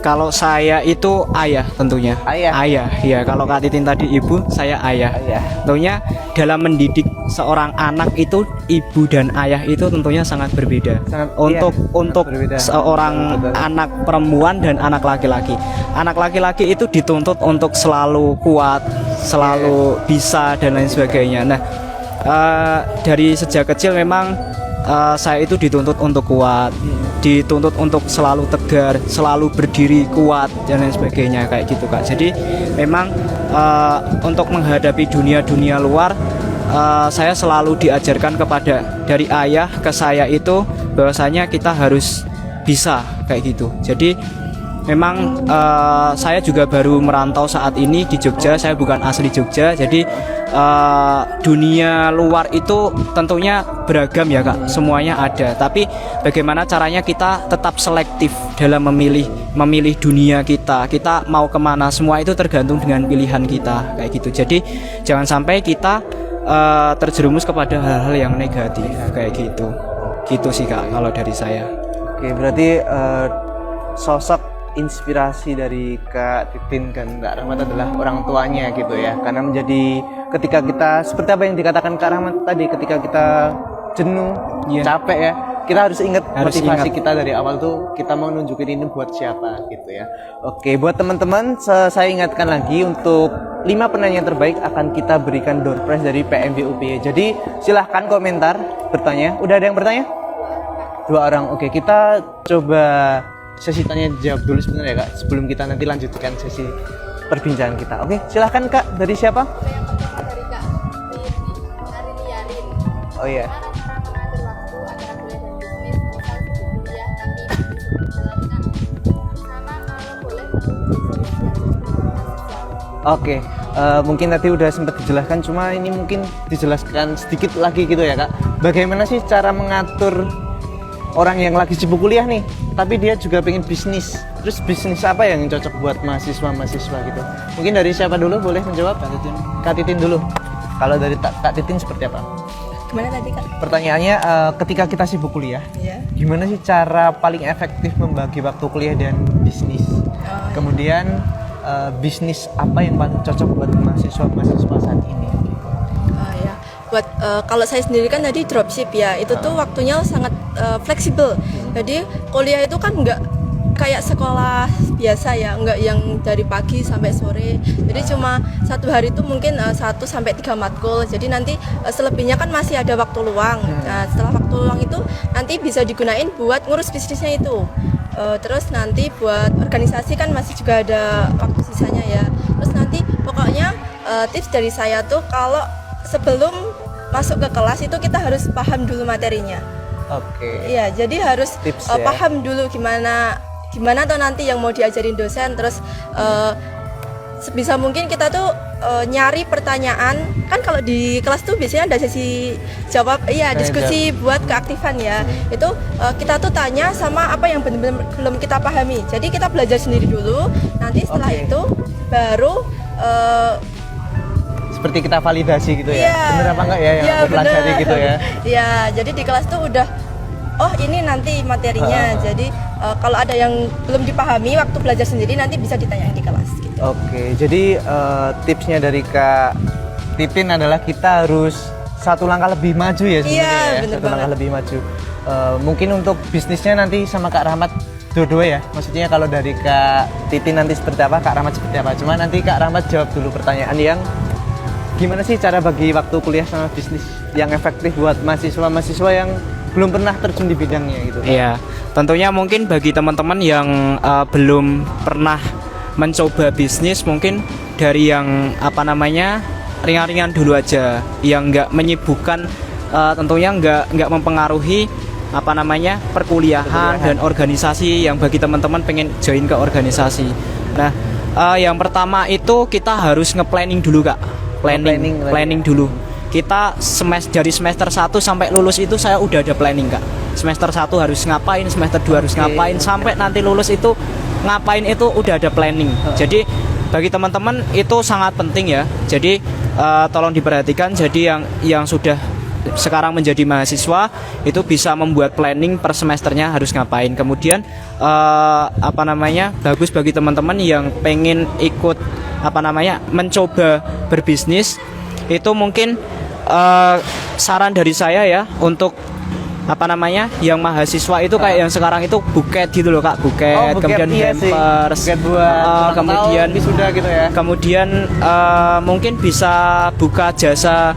Kalau saya itu ayah tentunya. Ayah? Ya. Kalau Kak Titin tadi ibu, saya ayah. Ayah. Tentunya dalam mendidik seorang anak itu ibu dan ayah itu tentunya sangat berbeda. Untuk sangat berbeda. seorang Betul. anak perempuan dan anak laki-laki. Anak laki-laki itu dituntut untuk selalu kuat, selalu bisa dan lain sebagainya. Nah, dari sejak kecil memang saya itu dituntut untuk kuat, dituntut untuk selalu tegar, selalu berdiri kuat dan lain sebagainya kayak gitu Kak. Jadi memang untuk menghadapi dunia luar saya selalu diajarkan kepada dari ayah ke saya itu bahwasanya kita harus bisa kayak gitu. Jadi memang saya juga baru merantau saat ini di Jogja. Saya bukan asli Jogja, jadi dunia luar itu tentunya beragam ya Kak, semuanya ada. Tapi bagaimana caranya kita tetap selektif dalam memilih dunia kita mau kemana, semua itu tergantung dengan pilihan kita kayak gitu. Jadi jangan sampai kita terjerumus kepada hal-hal yang negatif kayak gitu sih Kak kalau dari saya. Oke, berarti sosok inspirasi dari Kak Titin dan Kak Rahmat adalah orang tuanya gitu ya. Karena menjadi ketika kita seperti apa yang dikatakan Kak Rahmat tadi, ketika kita jenuh, capek ya, kita harus ingat motivasi kita dari awal tuh kita mau nunjukin ini buat siapa gitu ya. Oke, buat teman-teman saya ingatkan lagi untuk 5 penanya terbaik akan kita berikan door prize dari PMB UPY. Jadi silahkan komentar bertanya. Udah ada yang bertanya? 2 orang. Oke, kita coba sesi tanya jawab dulu sebentar ya Kak, sebelum kita nanti lanjutkan sesi perbincangan kita. Oke, silahkan Kak, dari siapa? Dari Kak Arin Yarin. Oh iya. Cara mengatur waktu antara kuliah dan bisnis, misal sibuk kuliah tapi bisnis menjalankan. Sama kalau boleh Oke, mungkin tadi udah sempat dijelaskan, cuma ini mungkin dijelaskan sedikit lagi gitu ya Kak. Bagaimana sih cara mengatur orang yang lagi sibuk kuliah nih, tapi dia juga pengen bisnis. Terus bisnis apa yang cocok buat mahasiswa gitu? Mungkin dari siapa dulu boleh menjawab? Kak Titin dulu. Kalau dari Kak Titin seperti apa? Gimana tadi Kak? Pertanyaannya, ketika kita sibuk kuliah, gimana sih cara paling efektif membagi waktu kuliah dan bisnis? Kemudian bisnis apa yang paling cocok buat mahasiswa saat ini? Buat kalau saya sendiri kan tadi dropship ya, itu tuh waktunya sangat fleksibel. Jadi kuliah itu kan nggak kayak sekolah biasa ya, nggak yang dari pagi sampai sore. Jadi cuma satu hari itu mungkin 1 sampai 3 matkul. Jadi nanti selebihnya kan masih ada waktu luang. Nah, setelah waktu luang itu nanti bisa digunain buat ngurus bisnisnya itu. Terus nanti buat organisasi kan masih juga ada waktu sisanya ya. Terus nanti pokoknya tips dari saya tuh kalau sebelum masuk ke kelas itu kita harus paham dulu materinya. Oke. Iya, jadi harus paham dulu gimana tuh nanti yang mau diajarin dosen. Terus sebisa mungkin kita tuh nyari pertanyaan. Kan kalau di kelas tuh biasanya ada sesi jawab, diskusi buat keaktifan ya. Itu kita tuh tanya sama apa yang benar-benar belum kita pahami. Jadi kita belajar sendiri dulu. Nanti setelah itu baru seperti kita validasi gitu ya, bener apa enggak ya yang aku pelajari gitu ya. Iya, jadi di kelas tuh udah, oh ini nanti materinya. Jadi kalau ada yang belum dipahami waktu belajar sendiri nanti bisa ditanyain di kelas gitu. Oke, jadi tipsnya dari Kak Titin adalah kita harus satu langkah lebih maju ya sebenarnya ya, satu langkah lebih maju. Mungkin untuk bisnisnya nanti sama Kak Rahmat dua-dua ya, maksudnya kalau dari Kak Titin nanti seperti apa, Kak Rahmat seperti apa. Cuma nanti Kak Rahmat jawab dulu pertanyaan yang gimana sih cara bagi waktu kuliah sama bisnis yang efektif buat mahasiswa yang belum pernah terjun di bidangnya gitu. Iya, tentunya mungkin bagi teman-teman yang belum pernah mencoba bisnis, mungkin dari yang ringan-ringan dulu aja, yang nggak menyibukkan, tentunya nggak mempengaruhi perkuliahan dan organisasi yang bagi teman-teman pengen join ke organisasi. Nah, yang pertama itu kita harus nge-planning dulu Kak. Planning dulu. Kita dari semester 1 sampai lulus itu saya udah ada planning Kak. semester 1 harus ngapain, semester 2 harus ngapain, sampai nanti lulus itu ngapain itu udah ada planning. Jadi bagi teman-teman itu sangat penting ya. Jadi tolong diperhatikan. Jadi yang sudah sekarang menjadi mahasiswa itu bisa membuat planning per semesternya harus ngapain. Kemudian bagus bagi teman-teman yang pengen ikut mencoba berbisnis, itu mungkin saran dari saya ya untuk yang mahasiswa itu kayak yang sekarang itu buket gitu loh Kak, buket, kemudian iya hampers, buket buat kemudian wisuda gitu ya. Kemudian mungkin bisa buka jasa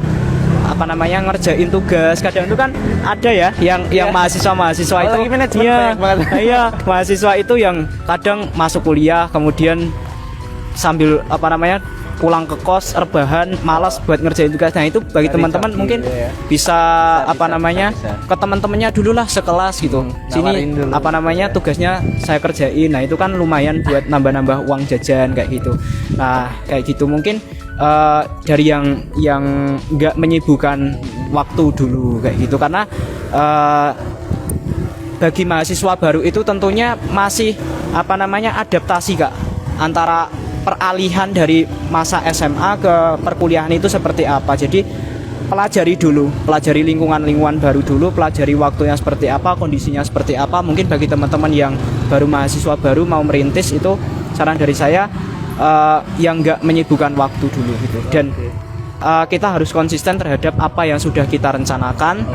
ngerjain tugas. Kadang itu kan ada ya yang mahasiswa itu lagi manajemen banyak banget. Iya, mahasiswa itu yang kadang masuk kuliah kemudian sambil pulang ke kos rebahan, malas buat ngerjain tugas. Nah itu bagi teman-teman mungkin gitu ya. bisa bisa. ke teman-temannya dulu lah sekelas gitu. Sini dulu. tugasnya saya kerjain. Nah itu kan lumayan buat nambah-nambah uang jajan kayak gitu. Nah kayak gitu mungkin dari yang nggak menyibukkan waktu dulu kayak gitu, karena bagi mahasiswa baru itu tentunya masih adaptasi Kak, antara peralihan dari masa SMA ke perkuliahan itu seperti apa. Jadi pelajari lingkungan baru dulu, pelajari waktunya seperti apa, kondisinya seperti apa. Mungkin bagi teman-teman yang baru mahasiswa baru mau merintis, itu saran dari saya yang nggak menyibukkan waktu dulu gitu. Dan kita harus konsisten terhadap apa yang sudah kita rencanakan.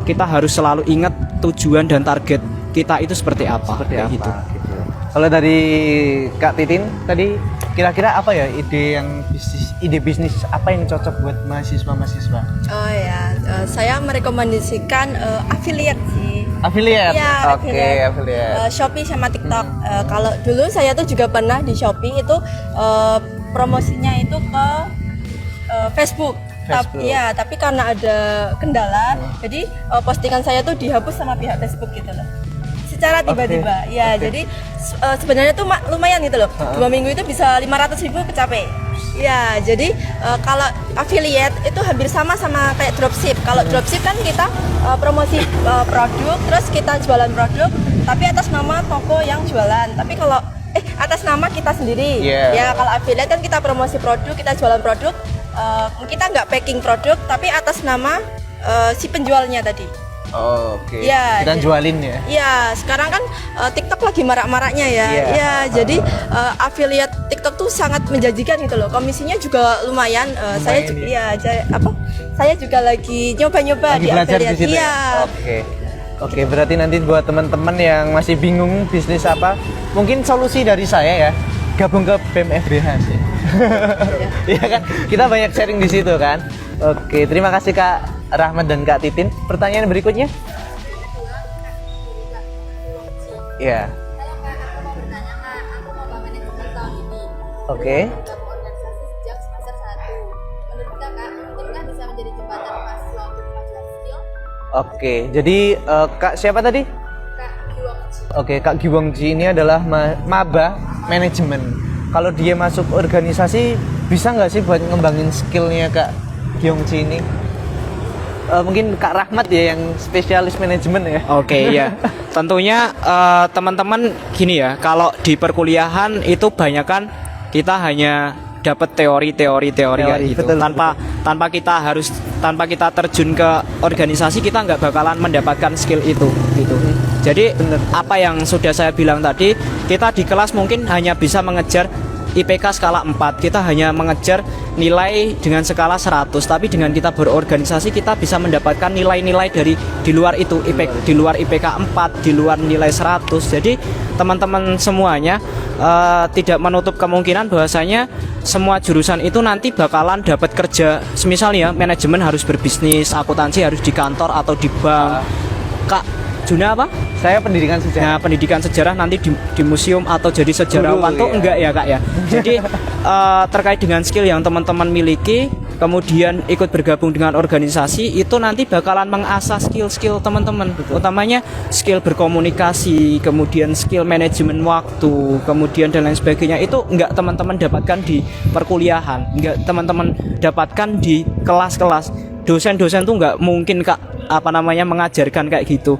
Kita harus selalu ingat tujuan dan target kita itu seperti apa. Gitu. Kalau dari Kak Titin tadi, kira-kira apa ya ide bisnis apa yang cocok buat mahasiswa-mahasiswa? Oh ya, saya merekomendasikan affiliate sih. Affiliate? Ya, affiliate. Shopee sama TikTok. Kalau dulu saya tuh juga pernah di Shopee itu promosinya itu ke Facebook. Tapi karena ada kendala, jadi postingan saya tuh dihapus sama pihak Facebook gitu loh. Secara tiba-tiba. Jadi sebenarnya tuh lumayan gitu loh. 2 minggu itu bisa 500.000 kecapai. Ya, jadi kalau affiliate itu hampir sama kayak dropship. Kalau dropship kan kita promosi produk, terus kita jualan produk, tapi atas nama toko yang jualan. Tapi kalau atas nama kita sendiri. Ya, kalau affiliate kan kita promosi produk, kita jualan produk. Kita nggak packing produk, tapi atas nama si penjualnya tadi. Oke. Ya, kita jualin ya. Iya, sekarang kan TikTok lagi marak-maraknya ya. Ya, jadi affiliate TikTok tuh sangat menjanjikan gitu loh. Komisinya juga lumayan. Saya juga lagi nyoba-nyoba di affiliate. Iya. Oke, berarti nanti buat teman-teman yang masih bingung bisnis apa, mungkin solusi dari saya ya, gabung ke BEM FBH sih. Iya kan? Kita banyak sharing di situ kan. Oke, terima kasih Kak Rahmat dan Kak Titin. Pertanyaan berikutnya? Iya. Halo Kak, aku mau bertanya Kak, aku mau manajemen tahun ini. Oke. Organisasi sejak semester 1. Menurut Kakak, mungkinkah bisa menjadi jembatan mahasiswa untuk belajar skill? Oke, jadi Kak siapa tadi? Kak Giwangji. Oke, Kak Giwangji ini adalah maba manajemen. Kalau dia masuk organisasi, bisa nggak sih buat ngembangin skillnya Kak Giwangji ini? Mungkin Kak Rahmat ya yang spesialis manajemen ya. Oke, ya. Tentunya teman-teman gini ya, kalau di perkuliahan itu banyak kan kita hanya dapat teori kayak gitu. Betul, Tanpa kita terjun ke organisasi, kita nggak bakalan mendapatkan skill itu gitu. Jadi apa yang sudah saya bilang tadi, kita di kelas mungkin hanya bisa mengejar IPK skala 4, kita hanya mengejar nilai dengan skala 100, tapi dengan kita berorganisasi kita bisa mendapatkan nilai-nilai dari di luar itu, di luar IPK 4, di luar nilai 100. Jadi teman-teman semuanya tidak menutup kemungkinan bahwasanya semua jurusan itu nanti bakalan dapat kerja. Misalnya manajemen harus berbisnis, akuntansi harus di kantor atau di bank. Kak Juna apa? Saya pendidikan sejarah. Nah, pendidikan sejarah nanti di museum atau jadi sejarawan tuh enggak ya Kak ya. Jadi terkait dengan skill yang teman-teman miliki, kemudian ikut bergabung dengan organisasi, itu nanti bakalan mengasah skill-skill teman-teman, utamanya skill berkomunikasi, kemudian skill manajemen waktu, kemudian dan lain sebagainya. Itu enggak teman-teman dapatkan di perkuliahan, enggak teman-teman dapatkan di kelas-kelas. Dosen-dosen tuh enggak mungkin Kak apa namanya mengajarkan kayak gitu.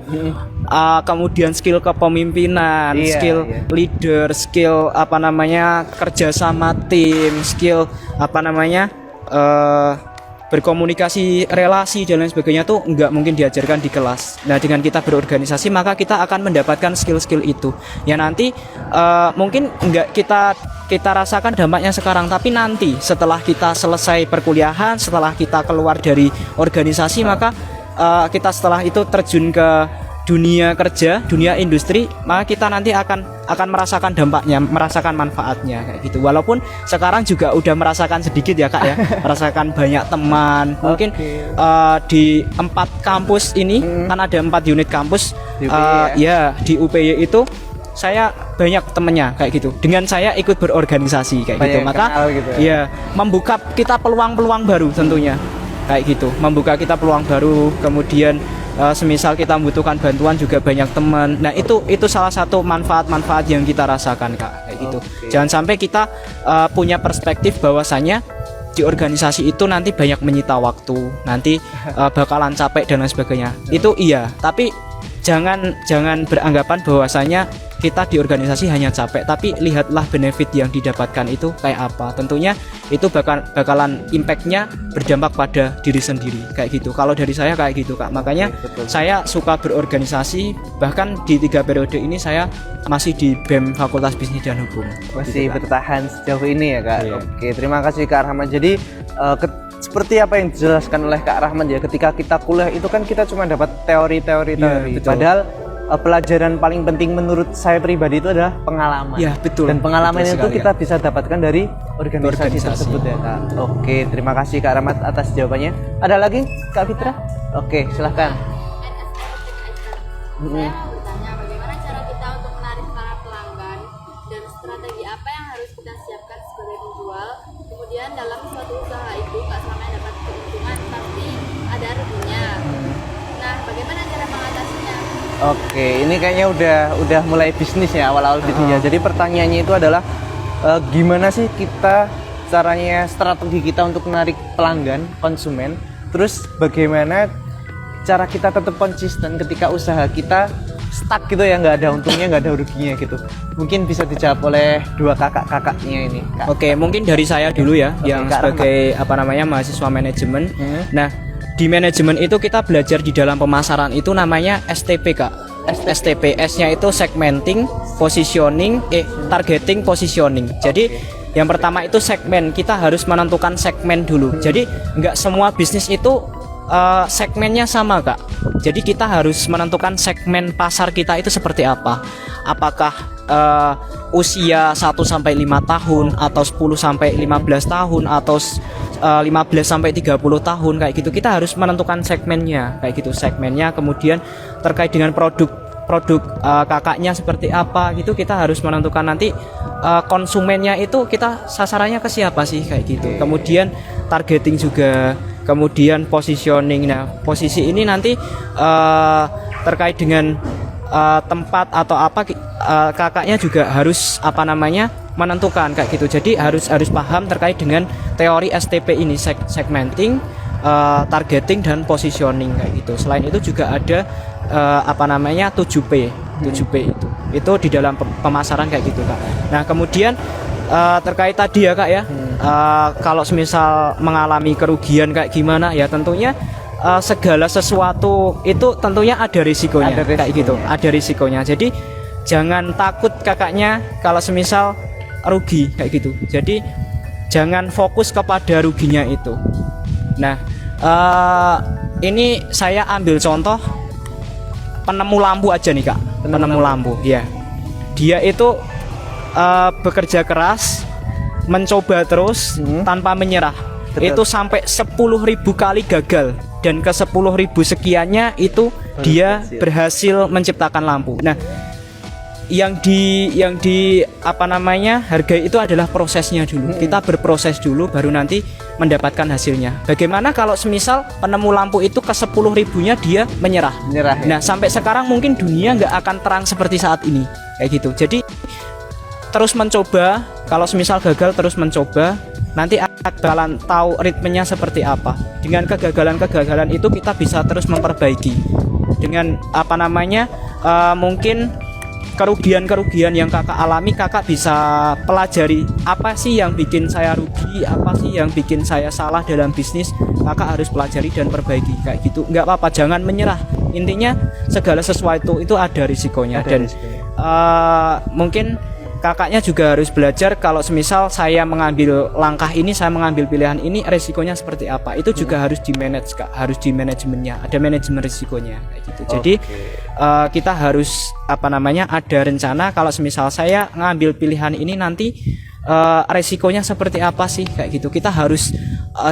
Kemudian skill kepemimpinan, Iya, skill iya. leader, skill apa namanya kerja sama tim, skill apa namanya berkomunikasi, relasi dan lain sebagainya tuh nggak mungkin diajarkan di kelas. Nah, dengan kita berorganisasi maka kita akan mendapatkan skill-skill itu. Ya nanti mungkin nggak kita rasakan dampaknya sekarang, tapi nanti setelah kita selesai perkuliahan, setelah kita keluar dari organisasi, maka kita setelah itu terjun ke dunia kerja, dunia industri, maka kita nanti akan merasakan dampaknya, merasakan manfaatnya kayak gitu. Walaupun sekarang juga udah merasakan sedikit ya Kak ya, merasakan banyak teman. Mungkin di 4 kampus ini kan ada 4 unit kampus, Di UPY ya di UPY itu saya banyak temennya kayak gitu. Dengan saya ikut berorganisasi kayak Banyak gitu, yang maka kenal gitu ya membuka kita peluang-peluang baru tentunya kayak gitu, membuka kita peluang baru. Kemudian semisal kita membutuhkan bantuan juga banyak teman. Nah itu salah satu manfaat-manfaat yang kita rasakan Kak kayak gitu. Jangan sampai kita punya perspektif bahwasanya di organisasi itu nanti banyak menyita waktu, nanti bakalan capek dan lain sebagainya. Itu iya, tapi jangan beranggapan bahwasanya kita di organisasi hanya capek, tapi lihatlah benefit yang didapatkan itu kayak apa. Tentunya itu bakalan impactnya berdampak pada diri sendiri kayak gitu. Kalau dari saya kayak gitu Kak, makanya saya suka berorganisasi. Bahkan di 3 periode ini saya masih di BEM Fakultas Bisnis dan Hukum. Masih gitu, Kak. bertahan sejauh ini ya Kak. Iya. Oke, terima kasih Kak Rahman. Jadi seperti apa yang dijelaskan oleh Kak Rahman ya, ketika kita kuliah itu kan kita cuma dapat teori. betul. Padahal pelajaran paling penting menurut saya pribadi itu adalah pengalaman. Ya, betul. Dan pengalaman Betul itu sekali, kita Kak. bisa dapatkan dari organisasi Organisasi. tersebut ya Kak. Oke, terima kasih Kak Rahmat atas jawabannya. Ada lagi Kak Fitra? Oke, silahkan. Saya mau bertanya bagaimana cara kita untuk menarik para pelanggan dan strategi apa yang harus kita siapkan sebagai penjual. Kemudian dalam suatu usaha itu gak selamanya dapat keuntungan, pasti ada ruginya. Nah, bagaimana cara mengatasinya? Oke, ini kayaknya udah mulai bisnis ya, awal-awal bisnis ya. Jadi pertanyaannya itu adalah gimana sih kita caranya, strategi kita untuk menarik pelanggan, konsumen. Terus bagaimana cara kita tetap konsisten ketika usaha kita stuck gitu ya, nggak ada untungnya, nggak ada ruginya gitu. Mungkin bisa dijawab oleh 2 kakak-kakaknya ini Kak. Oke, mungkin dari saya dulu ya, Oke, yang Kak sebagai apa namanya mahasiswa manajemen. Nah, di manajemen itu kita belajar di dalam pemasaran itu namanya STP Kak. STP, S-nya itu segmenting, positioning, targeting, positioning. Jadi yang pertama itu segmen, kita harus menentukan segmen dulu. Jadi nggak semua bisnis itu segmennya sama Kak. Jadi kita harus menentukan segmen pasar kita itu seperti apa. Apakah usia 1 sampai 5 tahun atau 10 sampai 15 tahun atau 15 sampai 30 tahun kayak gitu. Kita harus menentukan segmennya kayak gitu, segmennya. Kemudian terkait dengan produk kakaknya seperti apa gitu, kita harus menentukan nanti konsumennya itu kita sasarannya ke siapa sih kayak gitu. Kemudian targeting juga, kemudian positioning. Nah, posisi ini nanti terkait dengan tempat atau apa, kakaknya juga harus apa namanya menentukan kayak gitu. Jadi harus paham terkait dengan teori STP ini, segmenting, targeting dan positioning kayak gitu. Selain itu juga ada apa namanya 7P itu di dalam pemasaran kayak gitu Kak. Nah, kemudian terkait tadi ya Kak ya, kalau semisal mengalami kerugian kayak gimana ya, tentunya segala sesuatu itu tentunya ada risikonya, kayak gitu, ada risikonya. Jadi jangan takut kakaknya kalau semisal rugi kayak gitu. Jadi jangan fokus kepada ruginya itu. Nah, ini saya ambil contoh penemu lampu aja nih Kak. Penemu lampu ya, dia itu bekerja keras, mencoba terus tanpa menyerah. Betul. Itu sampai 10.000 kali gagal, dan ke 10.000 sekiannya itu dia berhasil menciptakan lampu. Nah, yang di apa namanya hargai itu adalah prosesnya dulu. Kita berproses dulu baru nanti mendapatkan hasilnya. Bagaimana kalau semisal penemu lampu itu ke 10.000-nya dia menyerah ya? Nah, sampai sekarang mungkin dunia nggak akan terang seperti saat ini kayak gitu. Jadi terus mencoba, kalau semisal gagal terus mencoba, nanti bakalan tahu ritmenya seperti apa. Dengan kegagalan-kegagalan itu kita bisa terus memperbaiki. Dengan apa namanya mungkin kerugian-kerugian yang kakak alami, kakak bisa pelajari apa sih yang bikin saya rugi, apa sih yang bikin saya salah dalam bisnis. Kakak harus pelajari dan perbaiki kayak gitu. Nggak apa-apa, jangan menyerah. Intinya segala sesuatu itu ada risikonya. Dan mungkin kakaknya juga harus belajar kalau semisal saya mengambil langkah ini, saya mengambil pilihan ini, resikonya seperti apa. Itu juga harus di manage Kak, harus di manajemennya, ada manajemen risikonya kayak gitu. Jadi kita harus apa namanya ada rencana kalau semisal saya ngambil pilihan ini nanti resikonya seperti apa sih kayak gitu. Kita harus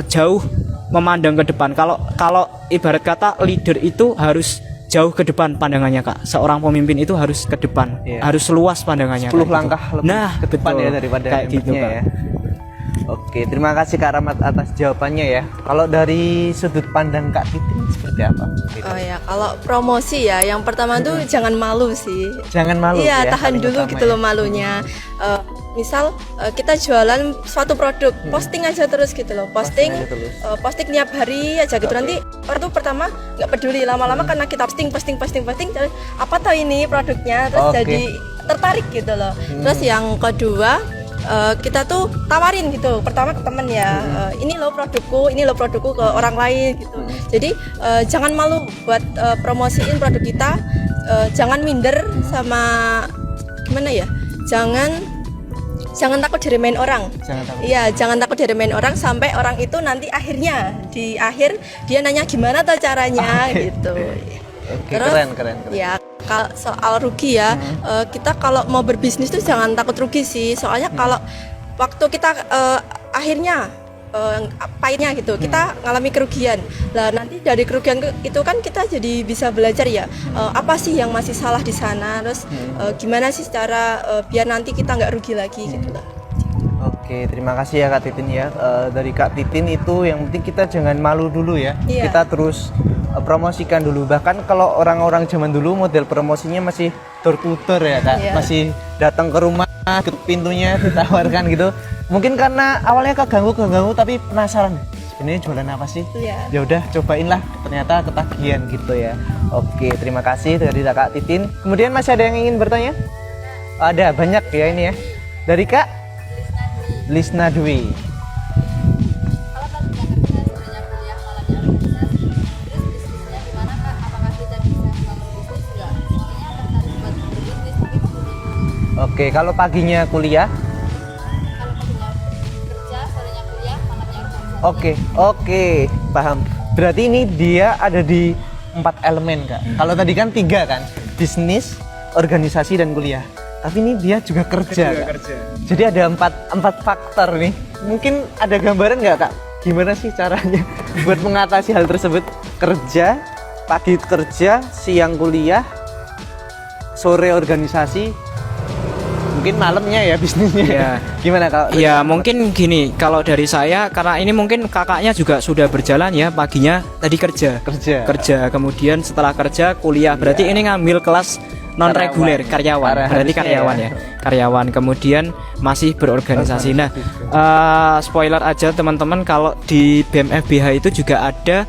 jauh memandang ke depan. Kalau ibarat kata leader itu harus jauh ke depan pandangannya Kak. Seorang pemimpin itu harus ke depan, harus luas pandangannya. 10 langkah gitu. lebih Nah, ke depan betul. ya daripada kayak gitu ya. Kak. Oke, terima kasih Kak Rahmat atas jawabannya ya. Kalau dari sudut pandang Kak Titin seperti apa? Oh ya, kalau promosi ya, yang pertama tuh jangan malu sih. Jangan malu Iya, ya, tahan paling dulu utama gitu ya. loh malunya. Misal kita jualan suatu produk, posting aja terus gitu loh, posting aja terus. posting tiap hari aja gitu. Nanti orang tuh pertama nggak peduli, lama-lama karena kita posting, terus apa tau ini produknya, terus Oke. jadi tertarik gitu loh. Terus yang kedua kita tuh tawarin gitu, pertama ke temen ya, ini loh produkku ke orang lain gitu. Jadi jangan malu buat promosiin produk kita, jangan minder sama gimana ya, jangan takut diremehin orang. Jangan takut. Iya, jangan takut diremehin orang sampai orang itu nanti akhirnya di akhir dia nanya gimana tuh caranya gitu. Oke, Terus, keren. Ya, kalau soal rugi ya, kita kalau mau berbisnis tuh jangan takut rugi sih. Soalnya kalau waktu kita akhirnya pahitnya gitu, kita ngalami kerugian. Lah nanti dari kerugian itu kan kita jadi bisa belajar ya, apa sih yang masih salah di sana, terus gimana sih cara biar nanti kita nggak rugi lagi gitu lah. Oke, terima kasih ya Kak Titin ya. Dari Kak Titin itu yang penting kita jangan malu dulu ya. Iya. Kita terus promosikan dulu. Bahkan kalau orang-orang zaman dulu model promosinya masih door to door ya Kak. Iya. Masih datang ke rumah, ke pintunya ditawarkan gitu. Mungkin karena awalnya keganggu tapi penasaran. Sebenarnya jualan apa sih? Iya. Ya udah cobain lah. Ternyata ketagihan gitu ya. Oke, terima kasih dari Kak Titin. Kemudian masih ada yang ingin bertanya? Ada banyak ya ini ya. Dari Kak Lisna Dwi. Kalau tadinya kerja sebenarnya kuliah malamnya organisasi, terus bisnisnya gimana Kak? Apakah kita bisa bangun bisnis nggak? Soalnya tertarik buat berbisnis tapi belum. Oke, kalau paginya kuliah. Kalau paginya kerja, sorenya kuliah, malamnya organisasi. Oke, paham. Berarti ini dia ada di 4 elemen Kak. Kalau tadi kan 3 kan, bisnis, organisasi dan kuliah. Tapi ini dia juga kerja. Kak. Jadi ada 4 faktor nih. Mungkin ada gambaran nggak Kak? Gimana sih caranya buat mengatasi hal tersebut? Kerja, pagi kerja, siang kuliah, sore organisasi, mungkin malamnya ya bisnisnya. Iya. Gimana Kak? Ya mungkin gini, kalau dari saya karena ini mungkin kakaknya juga sudah berjalan ya, paginya tadi kerja, kemudian setelah kerja kuliah, berarti ini ngambil kelas non reguler karyawan, berarti karyawan ya, karyawan, kemudian masih berorganisasi. Nah, spoiler aja teman-teman, kalau di BMFBH itu juga ada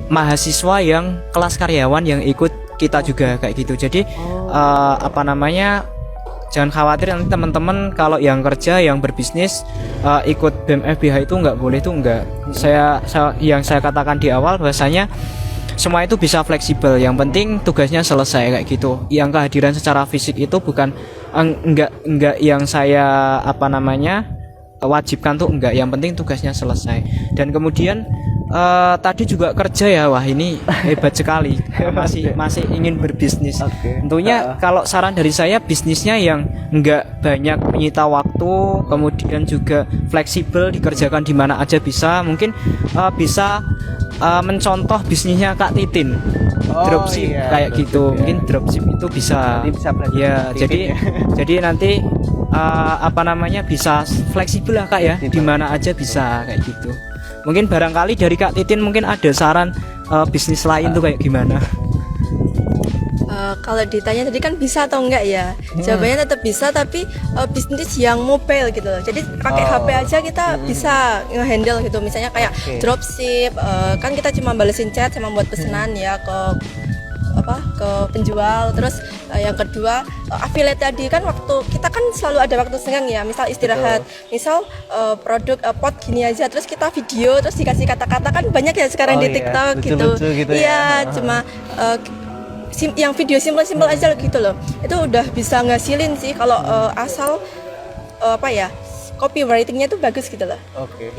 mahasiswa yang kelas karyawan yang ikut kita juga kayak gitu. Jadi apa namanya, jangan khawatir nanti teman-teman kalau yang kerja, yang berbisnis ikut BMFBH itu nggak boleh, itu enggak. Yang saya katakan di awal bahwasanya semua itu bisa fleksibel, yang penting tugasnya selesai kayak gitu. Yang kehadiran secara fisik itu bukan enggak yang saya apa namanya wajibkan tuh enggak, yang penting tugasnya selesai. Dan kemudian tadi juga kerja ya, wah ini hebat sekali. masih ingin berbisnis. Tentunya kalau saran dari saya, bisnisnya yang enggak banyak menyita waktu, kemudian juga fleksibel, dikerjakan di mana aja bisa. Mungkin bisa mencontoh bisnisnya Kak Titin, dropship kayak gitu. Mungkin dropship itu bisa ya, jadi nanti apa namanya bisa fleksibel lah Kak ya, di mana aja bisa kayak gitu. Mungkin barangkali dari Kak Titin mungkin ada saran bisnis lain tuh kayak gimana? Kalau ditanya tadi kan bisa atau enggak ya? Jawabannya tetap bisa, tapi bisnis yang mobile gitu loh. Jadi pakai HP aja kita bisa ngehandle gitu. Misalnya kayak dropship, kan kita cuma balesin chat sama buat pesanan ya ke penjual. Terus yang kedua affiliate tadi kan, waktu kita kan selalu ada waktu senggang ya, misal istirahat, misal produk pot gini aja, terus kita video terus dikasih kata-kata, kan banyak ya sekarang di TikTok gitu. Iya, cuma yang video simpel-simpel aja gitu loh, itu udah bisa ngasilin sih kalau asal copywritingnya itu bagus gitu loh.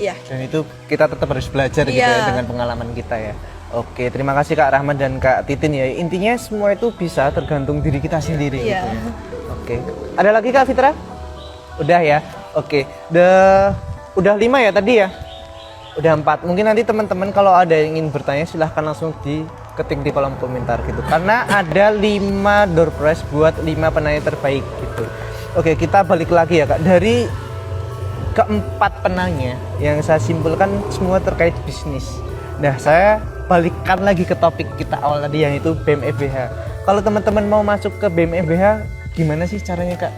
Iya. Dan itu kita tetap harus belajar gitu ya dengan pengalaman kita ya. Oke, terima kasih Kak Rahmat dan Kak Titin ya. Intinya semua itu bisa tergantung diri kita sendiri gitu ya. Oke. Ada lagi Kak Fitra? Udah ya. Oke. Udah 5 ya tadi ya? Udah 4. Mungkin nanti teman-teman kalau ada yang ingin bertanya silahkan langsung diketik di kolom komentar gitu. Karena ada 5 door prize buat 5 penanya terbaik gitu. Oke, kita balik lagi ya Kak. Dari keempat penanya yang saya simpulkan semua terkait bisnis. Nah, saya balikkan lagi ke topik kita awal tadi yang itu BEM FBH. Kalau teman-teman mau masuk ke BEM FBH, gimana sih caranya Kak?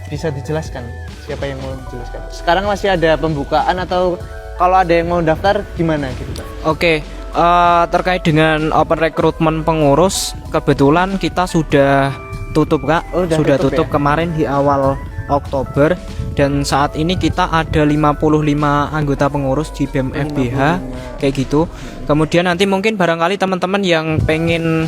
Bisa dijelaskan? Siapa yang mau menjelaskan? Sekarang masih ada pembukaan atau kalau ada yang mau daftar gimana gitu Kak? Oke, terkait dengan open recruitment pengurus, kebetulan kita sudah tutup Kak. Sudah tutup ya? Kemarin di awal Oktober, dan saat ini kita ada 55 anggota pengurus di BEM FBH kayak gitu. Kemudian nanti mungkin barangkali teman-teman yang pengen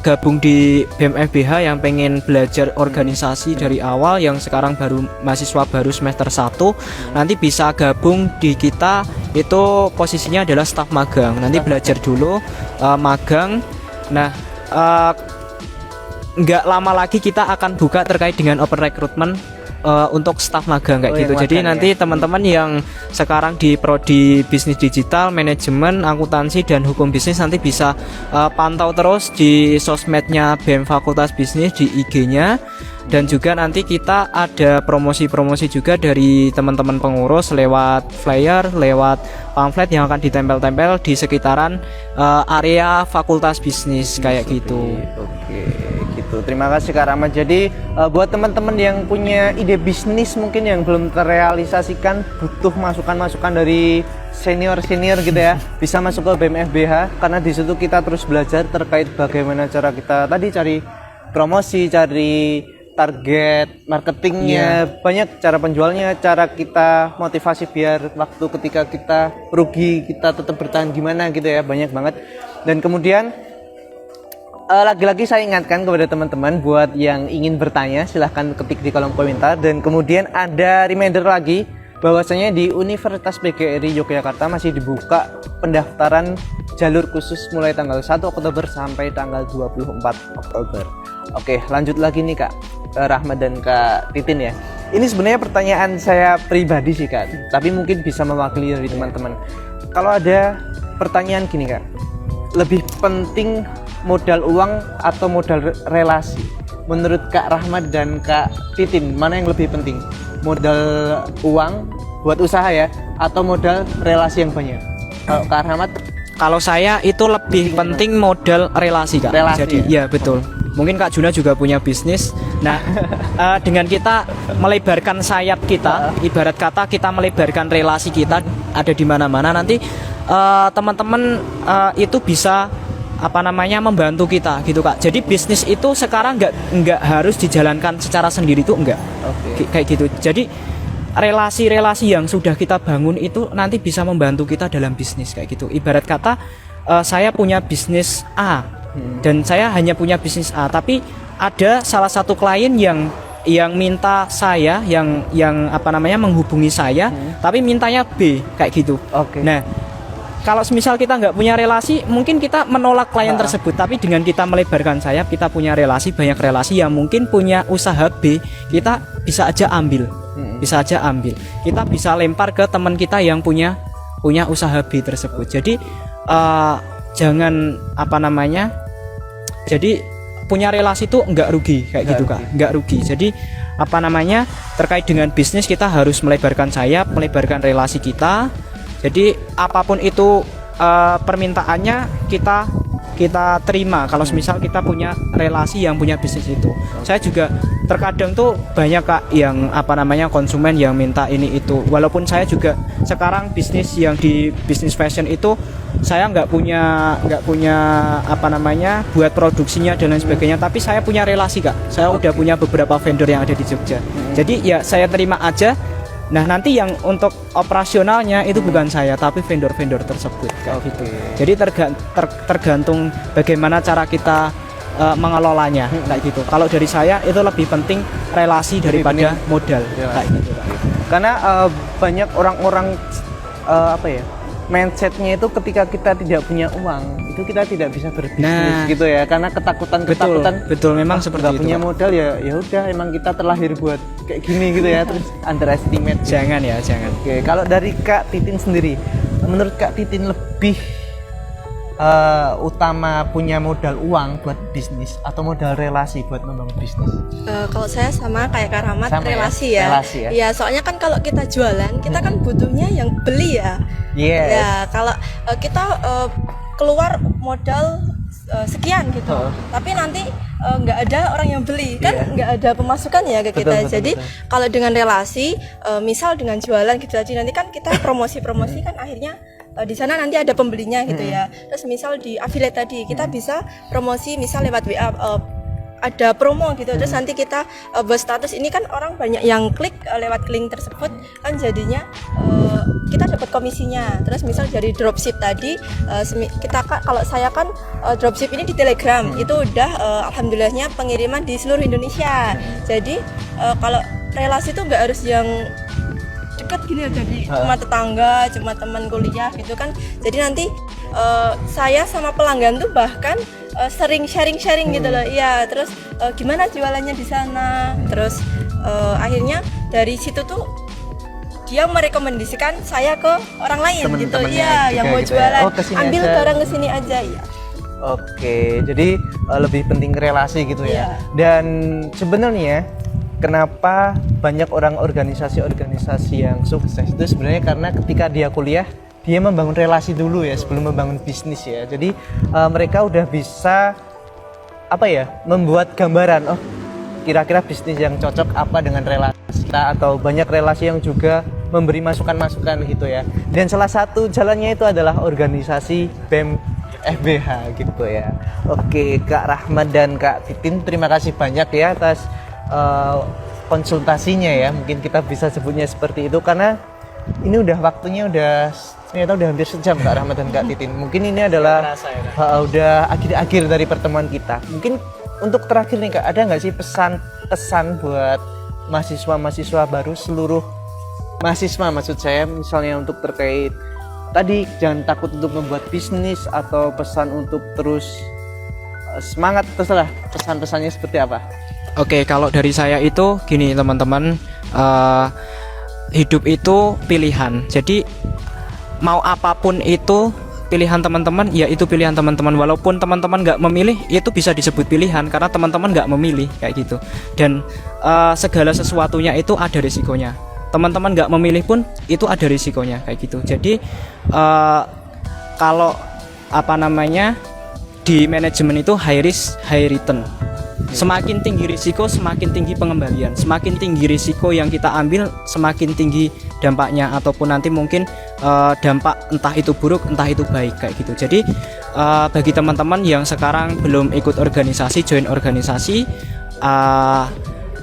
gabung di BEM FBH, yang pengen belajar organisasi dari awal, yang sekarang mahasiswa baru semester 1, nanti bisa gabung di kita. Itu posisinya adalah staf magang. Nanti belajar dulu magang. Nah, nggak lama lagi kita akan buka terkait dengan open recruitment untuk staf magang kayak gitu. Jadi nanti teman-teman yang sekarang di prodi bisnis digital, manajemen, akuntansi dan hukum bisnis nanti bisa pantau terus di sosmednya BEM Fakultas Bisnis, di IG-nya. Dan juga nanti kita ada promosi-promosi juga dari teman-teman pengurus lewat flyer, lewat pamflet yang akan ditempel-tempel di sekitaran area Fakultas Bisnis kayak gitu. Oke, gitu. Terima kasih Kak Rahmat. Jadi buat teman-teman yang punya ide bisnis mungkin yang belum terrealisasikan, butuh masukan-masukan dari senior-senior gitu ya, bisa masuk ke BEM FBH, karena di situ kita terus belajar terkait bagaimana cara kita tadi cari promosi, cari target marketingnya, banyak cara penjualnya, cara kita motivasi biar waktu ketika kita rugi kita tetap bertahan gimana gitu ya, banyak banget. Dan kemudian lagi-lagi saya ingatkan kepada teman-teman buat yang ingin bertanya silahkan ketik di kolom komentar. Dan kemudian ada reminder lagi bahwasanya di Universitas PGRI Yogyakarta masih dibuka pendaftaran jalur khusus mulai tanggal 1 Oktober sampai tanggal 24 Oktober. Oke, lanjut lagi nih Kak Rahmat dan Kak Titin ya. Ini sebenarnya pertanyaan saya pribadi sih Kak, tapi mungkin bisa mewakili dari teman-teman. Kalau ada pertanyaan gini Kak, lebih penting modal uang atau modal relasi? Menurut Kak Rahmat dan Kak Titin, mana yang lebih penting? Modal uang buat usaha ya, atau modal relasi yang banyak? Kalau Kak Rahmat? Kalau saya itu lebih penting modal relasi Kak. Relasi, jadi ya betul. Mungkin Kak Juna juga punya bisnis. Nah, dengan kita melebarkan sayap kita, ibarat kata kita melebarkan relasi kita ada di mana-mana, nanti teman-teman itu bisa membantu kita gitu Kak. Jadi bisnis itu sekarang nggak harus dijalankan secara sendiri, itu enggak. Kayak gitu. Jadi relasi-relasi yang sudah kita bangun itu nanti bisa membantu kita dalam bisnis kayak gitu. Ibarat kata saya punya bisnis A dan saya hanya punya bisnis A, tapi ada salah satu klien yang minta saya yang menghubungi saya, tapi mintanya B kayak gitu. Nah, kalau misal kita nggak punya relasi, mungkin kita menolak klien tersebut. Tapi dengan kita melebarkan sayap, kita punya relasi, banyak relasi yang mungkin punya usaha B, kita bisa aja ambil. Kita bisa lempar ke teman kita yang punya usaha B tersebut. Jadi jangan jadi punya relasi itu nggak rugi kayak gitu Kak, nggak rugi. Jadi terkait dengan bisnis kita harus melebarkan sayap, melebarkan relasi kita. Jadi apapun itu permintaannya kita kita terima kalau misal kita punya relasi yang punya bisnis itu. Saya juga terkadang tuh banyak Kak yang konsumen yang minta ini itu. Walaupun saya juga sekarang bisnis yang di bisnis fashion itu saya nggak punya buat produksinya dan lain sebagainya, tapi saya punya relasi Kak. Saya udah punya beberapa vendor yang ada di Jogja. Jadi ya saya terima aja. Nah nanti yang untuk operasionalnya itu bukan saya tapi vendor-vendor tersebut kayak gitu. Jadi tergantung bagaimana cara kita mengelolanya kayak gitu. Kalau dari saya itu lebih penting relasi daripada modal kayak gitu. Karena banyak orang-orang mindsetnya itu ketika kita tidak punya uang itu kita tidak bisa berbisnis gitu ya, karena ketakutan betul memang seperti itu. Punya modal ya udah emang kita terlahir buat kayak gini gitu ya, terus underestimate. Jangan. Oke, kalau dari Kak Titin sendiri, menurut Kak Titin lebih utama punya modal uang buat bisnis atau modal relasi buat membangun bisnis? Kalau saya sama kayak Kak Rahmat, Sama relasi ya. Relasi ya. Ya, soalnya kan kalau kita jualan, kita kan butuhnya yang beli ya. Yes. Ya, kalau kita keluar modal sekian gitu, tapi nanti nggak ada orang yang beli, kan nggak ada pemasukan ya ke kita. Jadi kalau dengan relasi, misal dengan jualan gitu tadi, nanti kan kita promosi kan akhirnya di sana nanti ada pembelinya gitu ya. Terus misal di affiliate tadi kita bisa promosi misal lewat WA ada promo gitu, terus nanti kita buat status ini kan orang banyak yang klik lewat link tersebut kan, jadinya kita dapat komisinya. Terus misal dari dropship tadi kalau saya kan dropship ini di Telegram itu udah alhamdulillahnya pengiriman di seluruh Indonesia. Jadi kalau relasi itu nggak harus yang dekat gini ya, jadi cuma tetangga, cuma teman kuliah gitu kan. Jadi nanti saya sama pelanggan tuh bahkan sering sharing gitu loh. Iya, terus gimana jualannya di sana. Terus akhirnya dari situ tuh dia merekomendasikan saya ke orang lain gitu. Iya, yang mau gitu jualan. Ya. Ambil aja. barang kesini aja ya. Oke, jadi lebih penting relasi gitu ya. Iya. Dan sebenarnya kenapa banyak orang organisasi yang sukses itu sebenarnya karena ketika dia kuliah dia membangun relasi dulu ya sebelum membangun bisnis ya. Jadi mereka udah bisa membuat gambaran, oh kira-kira bisnis yang cocok apa dengan relasi kita, atau banyak relasi yang juga memberi masukan-masukan gitu ya. Dan salah satu jalannya itu adalah organisasi BEM FBH gitu ya. Oke, Kak Rahmat dan Kak Titin, terima kasih banyak ya atas konsultasinya ya, mungkin kita bisa sebutnya seperti itu karena ini waktunya ternyata udah hampir sejam Kak Rahmat dan Kak Titin. Mungkin ini adalah udah akhir dari pertemuan kita. Mungkin untuk terakhir nih Kak, ada nggak sih pesan buat mahasiswa baru, seluruh mahasiswa maksud saya, misalnya untuk terkait tadi jangan takut untuk membuat bisnis, atau pesan untuk terus semangat, terserah pesan-pesannya seperti apa? Oke, kalau dari saya itu gini teman-teman, hidup itu pilihan. Jadi mau apapun itu pilihan teman-teman, ya itu pilihan teman-teman. Walaupun teman-teman nggak memilih, itu bisa disebut pilihan karena teman-teman nggak memilih kayak gitu. Dan segala sesuatunya itu ada risikonya. Teman-teman nggak memilih pun itu ada risikonya kayak gitu. Jadi kalau di manajemen itu high risk high return. Semakin tinggi risiko, semakin tinggi pengembalian. Semakin tinggi risiko yang kita ambil, semakin tinggi dampaknya, ataupun nanti mungkin dampak entah itu buruk, entah itu baik kayak gitu. Jadi bagi teman-teman yang sekarang belum ikut organisasi, join organisasi,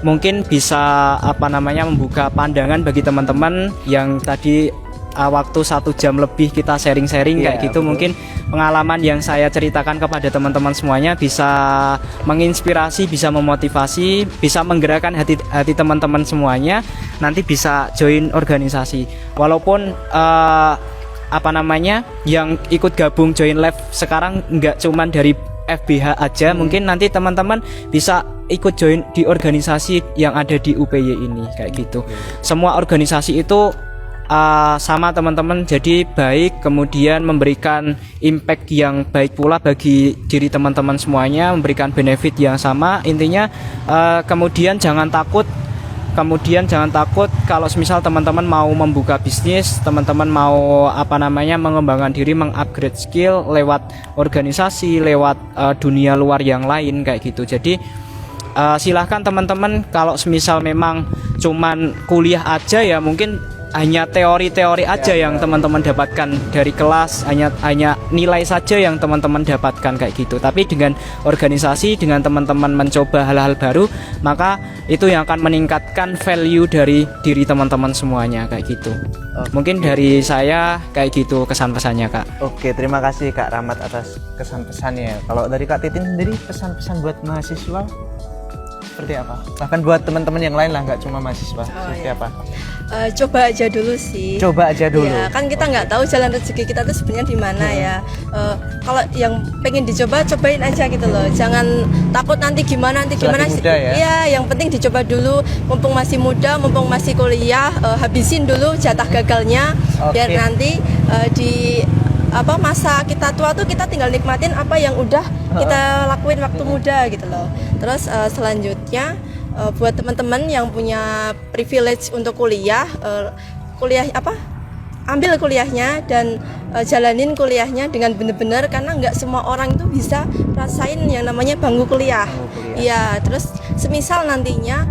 mungkin bisa membuka pandangan bagi teman-teman yang tadi waktu 1 jam lebih kita sharing-sharing kayak gitu. Betul. Mungkin pengalaman yang saya ceritakan kepada teman-teman semuanya bisa menginspirasi, bisa memotivasi, bisa menggerakkan hati teman-teman semuanya. Nanti bisa join organisasi. Walaupun yang ikut gabung join live sekarang nggak cuman dari FBH aja, mungkin nanti teman-teman bisa ikut join di organisasi yang ada di UPY ini kayak gitu. Semua organisasi itu sama teman-teman, jadi baik, kemudian memberikan impact yang baik pula bagi diri teman-teman semuanya, memberikan benefit yang sama. Intinya kemudian jangan takut Kemudian jangan takut kalau misal teman-teman mau membuka bisnis, teman-teman mau mengembangkan diri, mengupgrade skill lewat organisasi, lewat dunia luar yang lain kayak gitu. Jadi silahkan teman-teman, kalau misal memang cuman kuliah aja ya mungkin hanya teori-teori aja yang teman-teman dapatkan dari kelas, hanya nilai saja yang teman-teman dapatkan kayak gitu. Tapi dengan organisasi, dengan teman-teman mencoba hal-hal baru, maka itu yang akan meningkatkan value dari diri teman-teman semuanya kayak gitu. Mungkin dari saya kayak gitu kesan-pesannya, Kak. Oke, terima kasih Kak Rahmat atas kesan-pesannya. Kalau dari Kak Titin sendiri, pesan-pesan buat mahasiswa seperti apa? Bahkan buat teman-teman yang lain lah, nggak cuma mahasiswa. Seperti apa? Coba aja dulu sih. Coba aja dulu. Ya, kan kita nggak tahu jalan rezeki kita tuh sebenarnya di mana ya. Kalau yang pengen dicoba, cobain aja gitu loh. Jangan takut nanti gimana Selagi muda ya? Iya, yang penting dicoba dulu. Mumpung masih muda, mumpung masih kuliah, habisin dulu jatah gagalnya. Biar nanti di masa kita tua tuh kita tinggal nikmatin apa yang udah kita lakuin waktu muda gitu loh. Terus selanjutnya buat teman-teman yang punya privilege untuk kuliah, ambil kuliahnya dan jalanin kuliahnya dengan benar-benar, karena nggak semua orang itu bisa rasain yang namanya bangku kuliah. Iya, terus semisal nantinya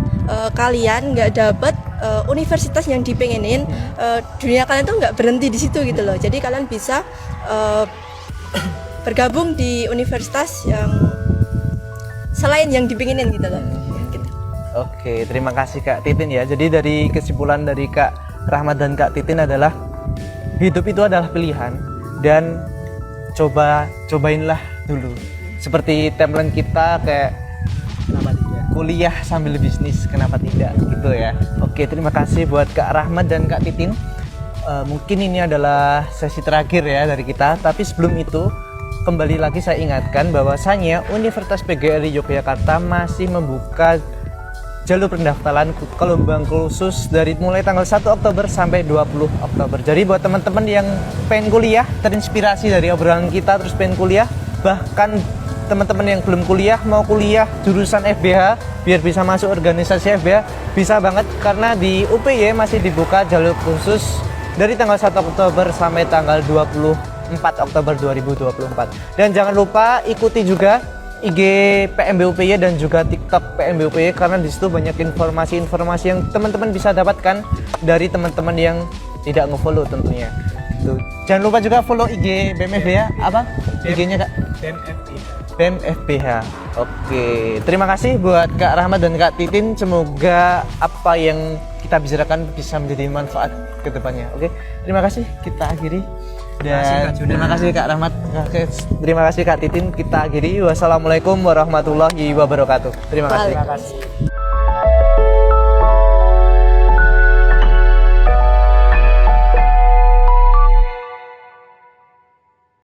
kalian nggak dapet universitas yang dipengenin, dunia kalian tuh nggak berhenti di situ gitu loh. Jadi kalian bisa bergabung di universitas yang selain yang dipengenin gitu loh. Oke, terima kasih Kak Titin ya. Jadi dari kesimpulan dari Kak Rahmat dan Kak Titin adalah hidup itu adalah pilihan, dan cobainlah dulu. Seperti template kita kayak kuliah sambil bisnis, kenapa tidak gitu ya. Oke, terima kasih buat Kak Rahmat dan Kak Titin. Mungkin ini adalah sesi terakhir ya dari kita, tapi sebelum itu kembali lagi saya ingatkan bahwasanya Universitas PGRI Yogyakarta masih membuka jalur pendaftaran gelombang khusus dari mulai tanggal 1 Oktober sampai 20 Oktober. Jadi buat teman-teman yang pengen kuliah, terinspirasi dari obrolan kita terus pengen kuliah, bahkan teman-teman yang belum kuliah mau kuliah jurusan FBH biar bisa masuk organisasi FBH, bisa banget karena di UPY masih dibuka jalur khusus dari tanggal 1 Oktober sampai tanggal 24 Oktober 2024. Dan jangan lupa ikuti juga IG PMB UPY dan juga TikTok PMB UPY, karena di situ banyak informasi-informasi yang teman-teman bisa dapatkan dari teman-teman yang tidak nge-follow tentunya. Tuh. Jangan lupa juga follow IG BMFB ya. Apa? IG-nya Kak? BMFBH. Oke, terima kasih buat Kak Rahmat dan Kak Titin. Semoga apa yang kita bicarakan bisa menjadi manfaat ke depannya. Oke, terima kasih. Kita akhiri. Dan terima kasih Kak Rahmat. Terima kasih Kak Titin. Kita akhiri. Wassalamualaikum warahmatullahi wabarakatuh. Terima kasih.